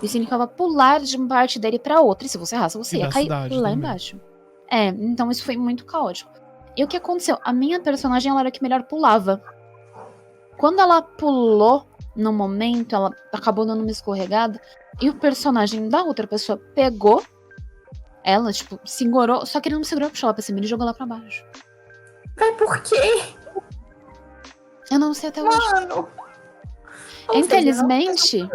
Isso significava pular de uma parte dele pra outra. E se você errasse, você ia cair lá embaixo. Então isso foi muito caótico. E o que aconteceu? A minha personagem, ela era a que melhor pulava. Quando ela pulou, no momento, ela acabou dando uma escorregada, e o personagem da outra pessoa pegou ela, tipo, segurou, só que ele não segurou pro chão pra cima, ele jogou lá pra baixo. Mas por quê? Eu não sei até hoje. Mano! Infelizmente,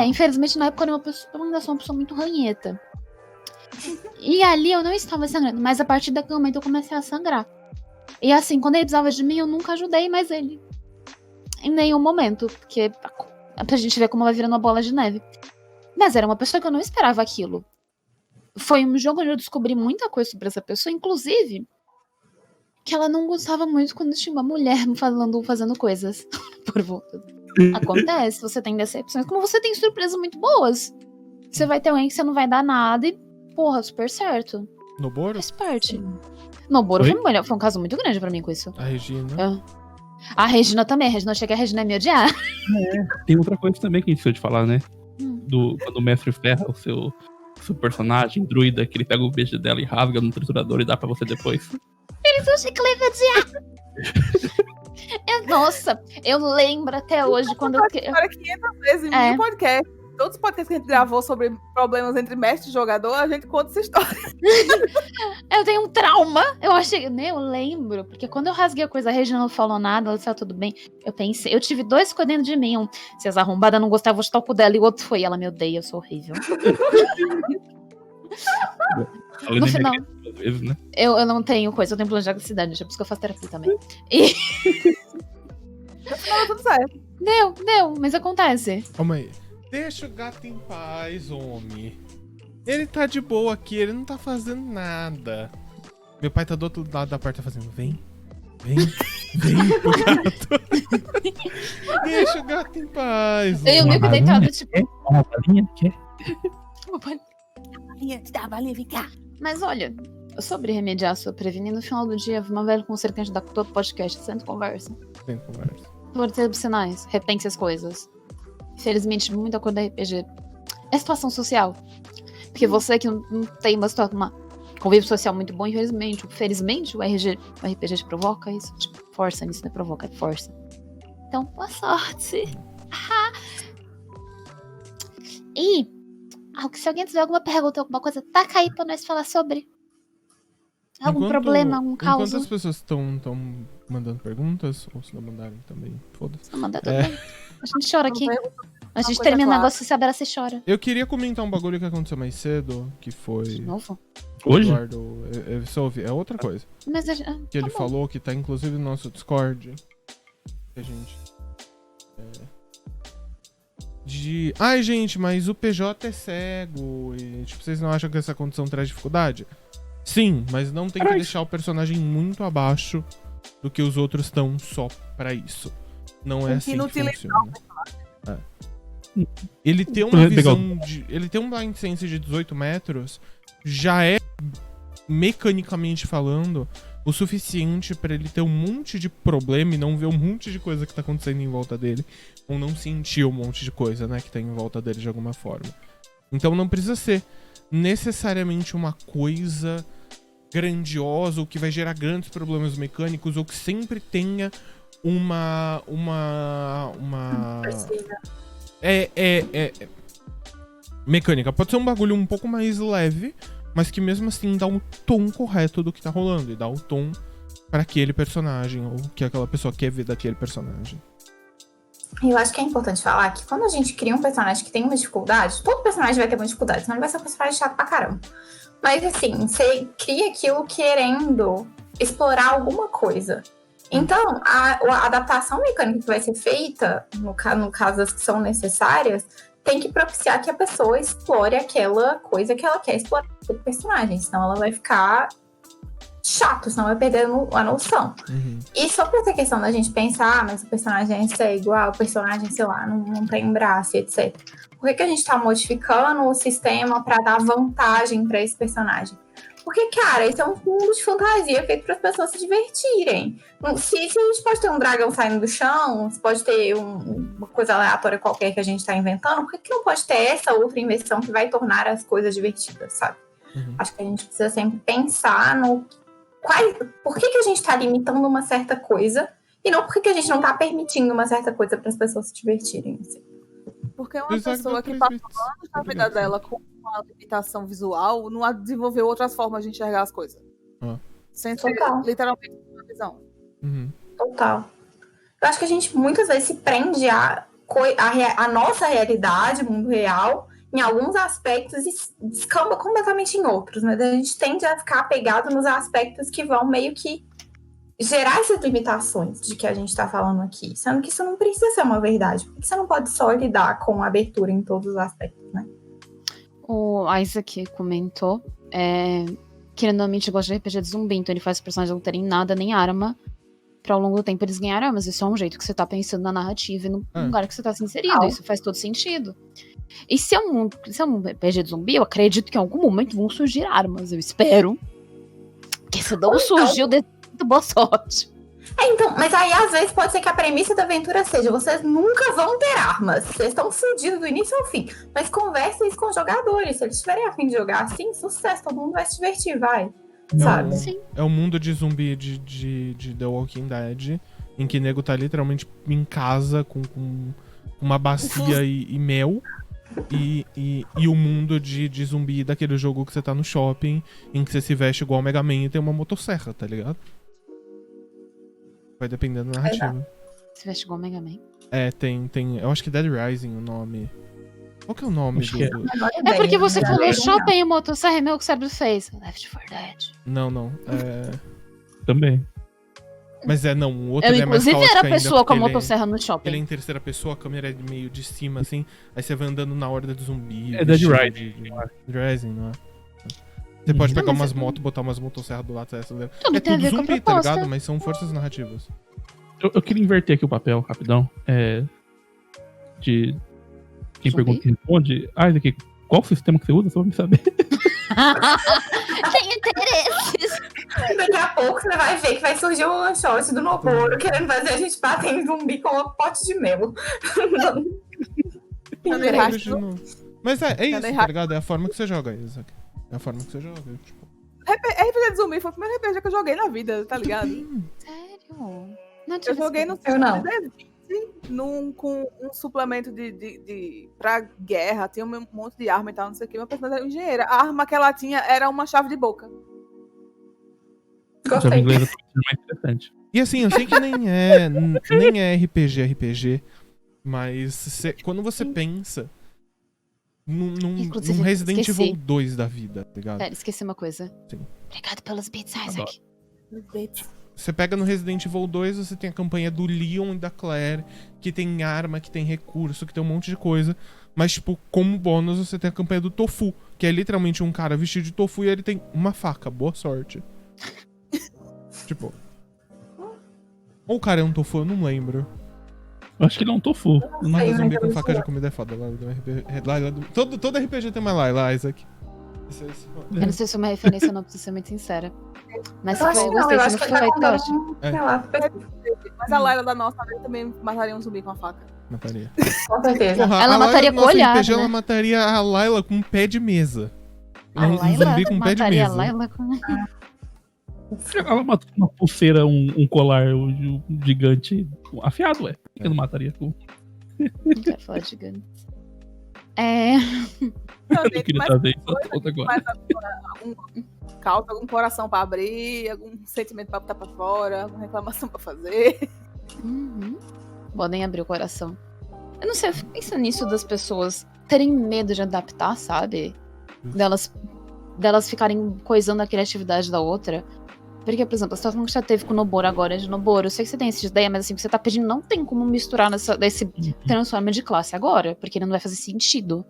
infelizmente na época eu ainda sou uma pessoa muito ranheta. E ali eu não estava sangrando, mas a partir daquele momento eu comecei a sangrar. E assim, quando ele precisava de mim, eu nunca ajudei mais ele. Em nenhum momento, porque pra gente ver como vai virando uma bola de neve. Mas era uma pessoa que eu não esperava aquilo. Foi um jogo onde eu descobri muita coisa sobre essa pessoa, inclusive que ela não gostava muito quando tinha uma mulher fazendo coisas por volta. Acontece, você tem decepções, como você tem surpresas muito boas. Você vai ter alguém que você não vai dar nada e, porra, super certo. Noboro? Faz parte. Noboro foi um caso muito grande pra mim com isso. A Regina. A Regina também. Eu achei que a Regina ia me odiar. Tem outra coisa também que a gente precisa de falar, né? Quando o mestre ferra o seu personagem, druida, que ele pega o beijo dela e rasga no triturador e dá pra você depois. Eles acham que ele ia me odiar. Nossa, eu lembro até hoje quando... História 500 vezes em um podcast. Todos os podcasts que a gente gravou sobre problemas entre mestre e jogador, a gente conta essa história. Eu tenho um trauma. Eu lembro. Porque quando eu rasguei a coisa, a Regina não falou nada, ela disse, tudo bem. Eu tive dois escondendo de mim. Um, se as arrombadas não gostavam, vou chutar o cu dela. E o outro foi, ela me odeia, eu sou horrível. No final, vezes, né? eu não tenho coisa, eu tenho plano de cidade, por isso que eu faço terapia também. E... Não, tudo certo. Deu, mas acontece. Calma aí. Deixa o gato em paz, homem. Ele tá de boa aqui, ele não tá fazendo nada. Meu pai tá do outro lado da porta fazendo, vem pro gato. Deixa o gato em paz. Eu homem. meio deitado, tipo... Uma balinha? Quer? Balinha, vem cá. Mas olha, sobre remediar, sobre prevenir, no final do dia, uma velha conselho que a gente dá com todo podcast, senta e conversa. Por ter sinais, repense as coisas. Infelizmente, muita coisa da RPG é situação social. Porque você que não tem uma convívio social muito bom, infelizmente, o RPG te provoca isso. Tipo, força nisso, não é provoca, é força. Então, boa sorte. E, se alguém tiver alguma pergunta, alguma coisa, taca aí pra nós falar sobre. Algum problema, algum caos. Enquanto as pessoas estão mandando perguntas, ou se não mandarem também, foda-se. Não manda também. A gente chora aqui. A gente termina o negócio e se abraça e chora. Eu queria comentar um bagulho que aconteceu mais cedo, que foi... De novo? Hoje? Eduardo, é outra coisa. Mas Que ele falou que tá inclusive no nosso Discord. Que a gente... Ai, gente, mas o PJ é cego. E, tipo, vocês não acham que essa condição traz dificuldade? Sim, mas não tem que deixar o personagem muito abaixo do que os outros estão só pra isso. Não é Tem que assim que inutilizar funciona. Ele ter uma Legal. visão ele ter um blind sense de 18 metros já é, mecanicamente falando, o suficiente pra ele ter um monte de problema e não ver um monte de coisa que tá acontecendo em volta dele. Ou não sentir um monte de coisa, né, que tá em volta dele de alguma forma. Então não precisa ser necessariamente uma coisa grandiosa ou que vai gerar grandes problemas mecânicos ou que sempre tenha uma mecânica. Pode ser um bagulho um pouco mais leve, mas que mesmo assim dá um tom correto do que tá rolando e dá o tom para aquele personagem ou que aquela pessoa quer ver daquele personagem. Eu acho que é importante falar que quando a gente cria um personagem que tem uma dificuldade, todo personagem vai ter uma dificuldade, senão ele vai ser um personagem chato pra caramba. Mas assim, você cria aquilo querendo explorar alguma coisa. Então, a adaptação mecânica que vai ser feita, no caso das que são necessárias, tem que propiciar que a pessoa explore aquela coisa que ela quer explorar com o personagem. Senão ela vai ficar chato, senão vai perder a noção. E só por essa questão da gente pensar, mas o personagem é igual, o personagem, sei lá, não tem um braço, etc. Por que a gente tá modificando o sistema pra dar vantagem pra esse personagem? Porque, cara, isso é um mundo de fantasia feito para as pessoas se divertirem. Se a gente pode ter um dragão saindo do chão, se pode ter uma coisa aleatória qualquer que a gente tá inventando, por que não pode ter essa outra invenção que vai tornar as coisas divertidas, sabe? Acho que a gente precisa sempre pensar no por que a gente tá limitando uma certa coisa e não por que a gente não tá permitindo uma certa coisa para as pessoas se divertirem, assim. Porque uma pessoa que passou anos na vida dela com uma limitação visual não desenvolveu outras formas de enxergar as coisas. Sem ser literalmente uma visão. Total. Eu acho que a gente muitas vezes se prende a nossa realidade, o mundo real, em alguns aspectos e descamba completamente em outros, mas a gente tende a ficar apegado nos aspectos que vão meio que gerar essas limitações de que a gente tá falando aqui, sendo que isso não precisa ser uma verdade, porque você não pode só lidar com abertura em todos os aspectos, né? O Isaac comentou que ele normalmente gosta de RPG de zumbi, então ele faz os personagens não terem nada, nem arma, pra ao longo do tempo eles ganharem armas. Isso é um jeito que você tá pensando na narrativa e no lugar que você tá se inserindo. Isso faz todo sentido. E se é um RPG de zumbi, eu acredito que em algum momento vão surgir armas, eu espero. Porque se não surgiu, boa sorte. Então, mas aí às vezes pode ser que a premissa da aventura seja: vocês nunca vão ter armas, vocês estão fudidos do início ao fim. Mas conversem isso com os jogadores, se eles estiverem a fim de jogar assim, sucesso, todo mundo vai se divertir, vai. Sabe? É o mundo de zumbi de The Walking Dead, em que nego tá literalmente em casa com uma bacia e mel. E o mundo de zumbi daquele jogo que você tá no shopping, em que você se veste igual o Mega Man e tem uma motosserra, tá ligado? Vai dependendo da narrativa. Se veste igual o Mega Man? Tem. Eu acho que Dead Rising o nome. Qual que é o nome do. É porque você falou shopping e motosserra e meu cérebro fez Left 4 Dead. Não. Também. Mas não, o outro Eu, é mais inclusive, era a ainda, pessoa com a ele motosserra no shopping. Ele é em terceira pessoa, a câmera é meio de cima, assim. Aí você vai andando na horda de zumbi. É Dead Rising. Dead Rising, não é? Você pode pegar umas motos, botar umas motosserras do lado, acelera. Tudo tem a ver com a zumbi, tá proposta. ligado? Mas são forças narrativas. Eu queria inverter aqui o papel, rapidão. De quem Zumbi? pergunta e responde. Isaac, qual sistema que você usa? Só pra me saber. Tem interesses. Daqui a pouco você vai ver que vai surgir um one shot do Noboro querendo fazer a gente bater em zumbi com um pote de mel. Mas é isso, tá ligado? É a forma que você joga, Isaac. É a forma que você joga. Tipo. RPG de zumbi foi o primeiro RPG que eu joguei na vida, tá ligado? Sério? Não Eu joguei no Eu não. com um suplemento pra guerra, tinha um monte de arma e tal, não sei o que. Uma personagem era engenheira. A arma que ela tinha era uma chave de boca. A chave inglesa é mais interessante. E assim, eu sei que nem é RPG, mas quando você pensa num Resident esqueci. Evil 2 da vida, tá ligado? Pera, esqueci uma coisa. Sim. Obrigado pelos beats, Isaac. Você pega no Resident Evil 2, você tem a campanha do Leon e da Claire, que tem arma, que tem recurso, que tem um monte de coisa. Mas, tipo, como bônus, você tem a campanha do Tofu, que é literalmente um cara vestido de tofu e ele tem uma faca. Boa sorte. Tipo. Ou o cara é um tofu, eu não lembro. Eu acho que ele é um tofu. Não sei, Zumbi mas com eu faca de sei. comida é foda. Todo RPG tem uma Layla, Isaac. Eu não sei se é uma referência ou não, preciso ser muito sincera. Mas se Eu for, acho eu que não, gostei, eu se acho não que ele for, tá aí contando tocha. um, É. sei lá, Mas a Layla da nossa vez também mataria um zumbi com a faca. Mataria. com certeza. Porra, Ela a Layla mataria do nosso colhado, RPG, ela né? mataria a Layla com um pé de mesa. A Um Layla zumbi com um pé de mataria a mesa. Layla com... Ela matou uma pulseira, um colar um gigante afiado, ué. Por que não mataria? Não quero falar de gigante. É... Então, Eu gente, queria mas trazer isso à tona agora. algum causa, algum coração pra abrir, algum sentimento pra botar pra fora, alguma reclamação pra fazer. Uhum. Podem abrir o coração. Eu não sei, eu fico pensando nisso das pessoas terem medo de adaptar, sabe? Delas ficarem coisando a criatividade da outra. Porque, por exemplo, a situação que já teve com o Noboro agora de Noboro, eu sei que você tem essa ideia, mas assim, o que você tá pedindo não tem como misturar desse transforma de classe agora, porque não vai fazer sentido.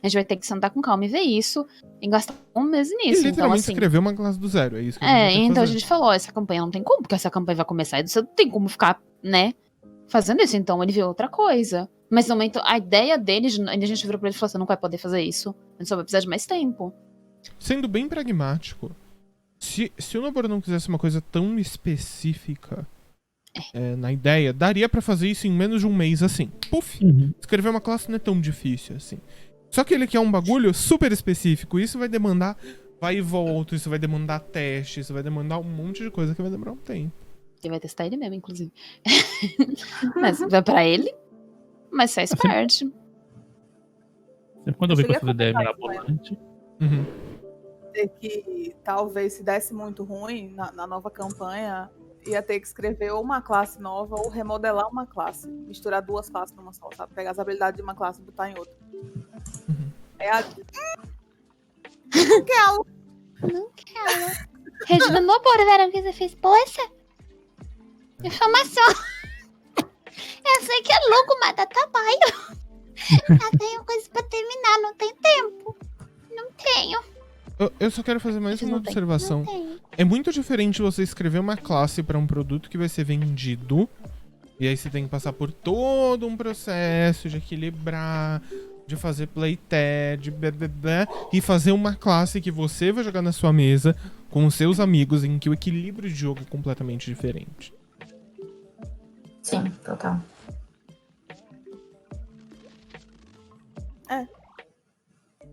A gente vai ter que sentar com calma e ver isso, e gastar um mês E nisso. Então, literalmente assim. escrever uma classe do zero, é isso que a gente vai ter que Então a fazer. gente falou, essa campanha não tem como, porque essa campanha vai começar e você não tem como ficar, né, fazendo isso. Então ele viu outra coisa. Mas no momento, a ideia dele, a gente virou pra ele e falou: você não vai poder fazer isso. A gente só vai precisar de mais tempo. Sendo bem pragmático, se o Noboro não quisesse uma coisa tão específica na ideia, daria pra fazer isso em menos de um mês, assim. Puf! Escrever uma classe não é tão difícil, assim. Só que ele quer um bagulho super específico. Isso vai demandar vai e volta, isso vai demandar teste, isso vai demandar um monte de coisa que vai demorar um tempo. Ele vai testar ele mesmo, inclusive. Mas vai pra ele, mas faz parte. Sempre quando eu vejo cheguei com essa a ideia comentar mirabolante. Ter que, talvez, se desse muito ruim na nova campanha, ia ter que escrever ou uma classe nova ou remodelar uma classe. Misturar duas classes numa só, sabe? Pegar as habilidades de uma classe e botar em outra. É a... Não quero! Não quero. Regina Noboro, verão que você fez. Poxa! Informação! Eu sei que é louco, mas dá trabalho. Eu tenho coisa pra terminar, não tem tempo. Não tenho. Eu só quero fazer mais Vocês uma não têm? observação. Não tenho. É muito diferente você escrever uma classe pra um produto que vai ser vendido. E aí você tem que passar por todo um processo de equilibrar, de fazer playtest, de blá, blá, blá, e fazer uma classe que você vai jogar na sua mesa com os seus amigos, em que o equilíbrio de jogo é completamente diferente. Sim, total.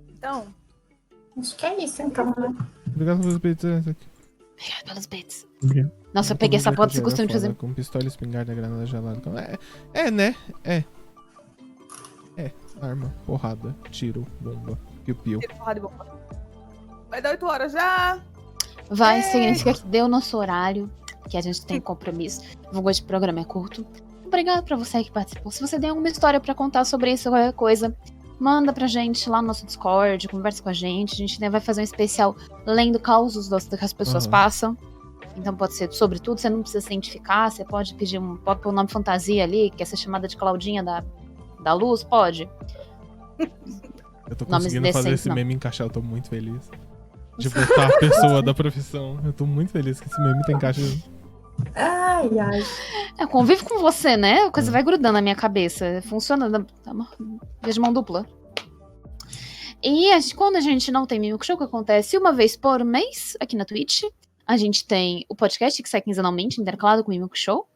Então, Acho que é isso, então, né? Obrigado pelos bits, Isaac. Obrigada pelos bits. Obrigado. Nossa, eu peguei essa foto, você costume de fazer. Com pistola, espingarda, granada gelada. Né? Arma, porrada, tiro, bomba, piu-piu. tira porrada de bomba. Vai dar 8 horas já! Vai, significa que deu o nosso horário, que a gente tem compromisso. O gosto de programa é curto. Obrigado pra você que participou. Se você tem alguma história pra contar sobre isso ou qualquer coisa, manda pra gente lá no nosso Discord, conversa com a gente. A gente vai fazer um especial lendo causos que as pessoas passam. Então pode ser sobre tudo, você não precisa se identificar, você pode pedir pode pôr um nome fantasia ali, quer ser chamada de Claudinha da Luz, pode. Eu tô Nomes conseguindo fazer decentes, esse não. meme encaixar, eu tô muito feliz. De botar a pessoa da profissão. Eu tô muito feliz que esse meme tem encaixa. Ai, ai. Eu convivo com você, né? A coisa vai grudando na minha cabeça. Funciona de mão dupla. E quando a gente não tem Mimico Show, que acontece uma vez por mês aqui na Twitch, a gente tem o podcast que sai quinzenalmente, intercalado com o Mimico Show.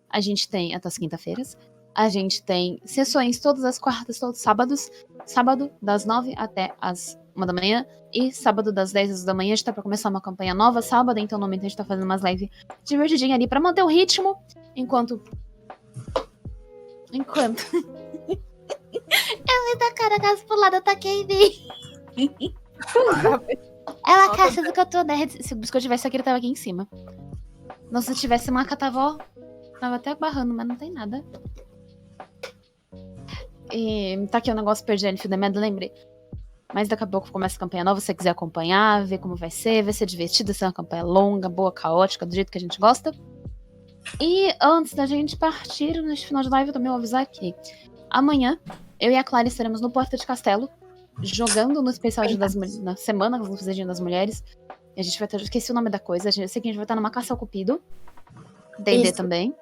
A gente tem até as quinta-feiras. A gente tem sessões todas as quartas, todos os sábados. Sábado, das 9 até as 1 da manhã. E sábado, das 10 da manhã, a gente tá pra começar uma campanha nova sábado. Então, no momento, a gente tá fazendo umas lives divertidinhas ali pra manter o ritmo. Enquanto... Eu vi da cara casa pro lado, eu taquei em ela caixa do que eu tô, né? Se o biscoito tivesse aqui, ele tava aqui em cima. Não, se tivesse uma catavó, tava até barrando, mas não tem nada. E tá aqui o negócio, perdi a fio da merda, lembrei. Mas daqui a pouco começa a campanha nova, se você quiser acompanhar, ver como vai ser divertido, vai ser uma campanha longa, boa, caótica, do jeito que a gente gosta. E antes da gente partir neste final de live, eu também vou avisar que amanhã eu e a Clara estaremos no Porta de Castelo, jogando no especial Dia das Mulheres, na semana no Dia das Mulheres. E a gente vai ter, esqueci o nome da coisa, eu sei que a gente vai estar numa caça ao cupido, D&D Isso. também.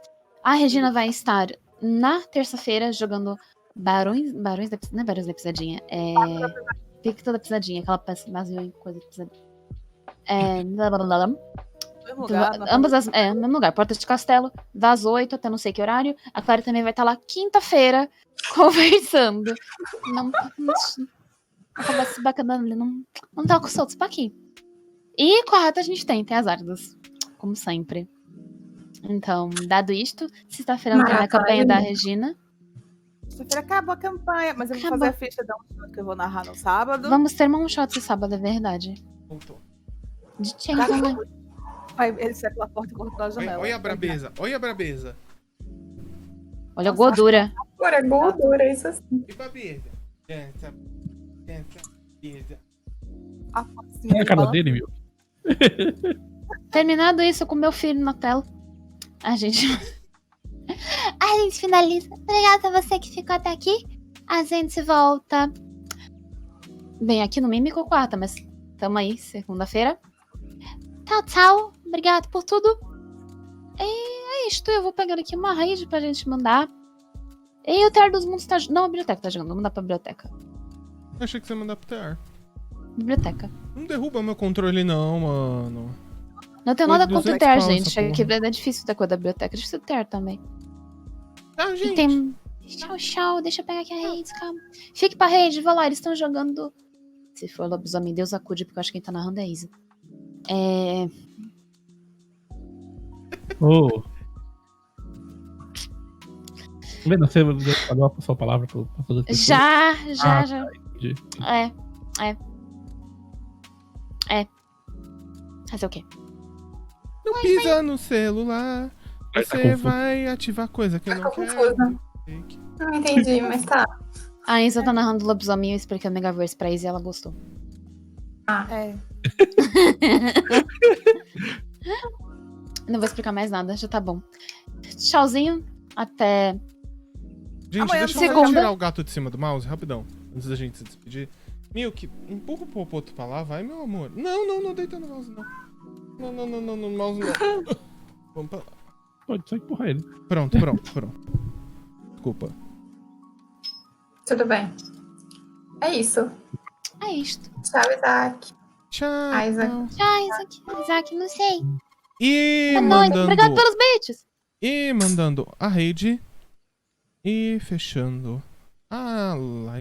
A Regina vai estar na terça-feira jogando Barões da não é Barões da Pisadinha, é Picto da Pisadinha, aquela peça baseou em coisa de pisadinha. Blá, blá, blá, blá. Mesmo lugar, Ambas as. No mesmo lugar, Porta de Castelo, das 8 até não sei que horário. A Clara também vai estar lá quinta-feira conversando. Não. Conversa bacana, não tá com soltos pra aqui. E quarta a gente tem as Ardas, como sempre. Então, dado isto, sexta-feira não tem a campanha da Regina. Sexta-feira acabou a campanha, mas eu vou Acabou. fazer a ficha da um que eu vou narrar no sábado. Vamos ter um shot esse sábado, é verdade. Voltou. De Chainsaw Man. Vai, ele sai pela porta e corta pela janela. Olha a brabeza, olha a brabeza. Olha a gordura. Agora, gordura, isso assim. E brabeza. Essa brabeza. A focinha Olha a de cara balanço. dele, viu? Terminado isso com meu filho na tela. A gente finaliza. Obrigada a você que ficou até aqui. A gente volta. Bem, aqui no Mímico quarta, mas tamo aí, segunda-feira. Tchau, tchau. Obrigado por tudo. E é isto. Eu vou pegar aqui uma raid pra gente mandar. E o Tear dos Mundos tá... Não, a biblioteca tá jogando. Vou mandar pra biblioteca. Eu achei que você ia mandar pro TR. Biblioteca. Não derruba meu controle não, mano. Não tenho Foi nada 200 contra o Tear, pau gente. essa Chega porra. que é difícil da coisa da biblioteca. É difícil do Tear também. Ah, E gente. tem... Tchau. Deixa eu pegar aqui a rede, calma. Fique pra rede, vou lá. Eles estão jogando... Se for lobisomem, Deus acude, porque eu acho que quem tá narrando é Isa. Ô. Tá vendo? Você falou a sua palavra pra todas as pessoas. Já. Entendi. Fazer o quê? Não pisa no celular. Vai tá Você confuso. vai ativar coisa que eu Tá não quero. confusa. Não entendi, mas tá. A Isa tá narrando lobisomem, eu expliquei o Megaverse pra Isa e ela gostou. É. Não vou explicar mais nada, já tá bom. Tchauzinho, até... Gente, Amanhã, deixa eu só segunda. tirar o gato de cima do mouse, rapidão. Antes da gente se despedir. Milk, empurra o popoto pra lá, vai, meu amor. Não deita no mouse, não. Não, no mouse não. Vamos pra lá. Pode só empurrar ele. Pronto. Desculpa. Tudo bem. É isso. É isto. Tchau, Isaac. Tchau. Isaac. Tchau, Isaac, não sei. E Boa noite, mandando... obrigado pelos beats. E mandando a raid. E fechando a live.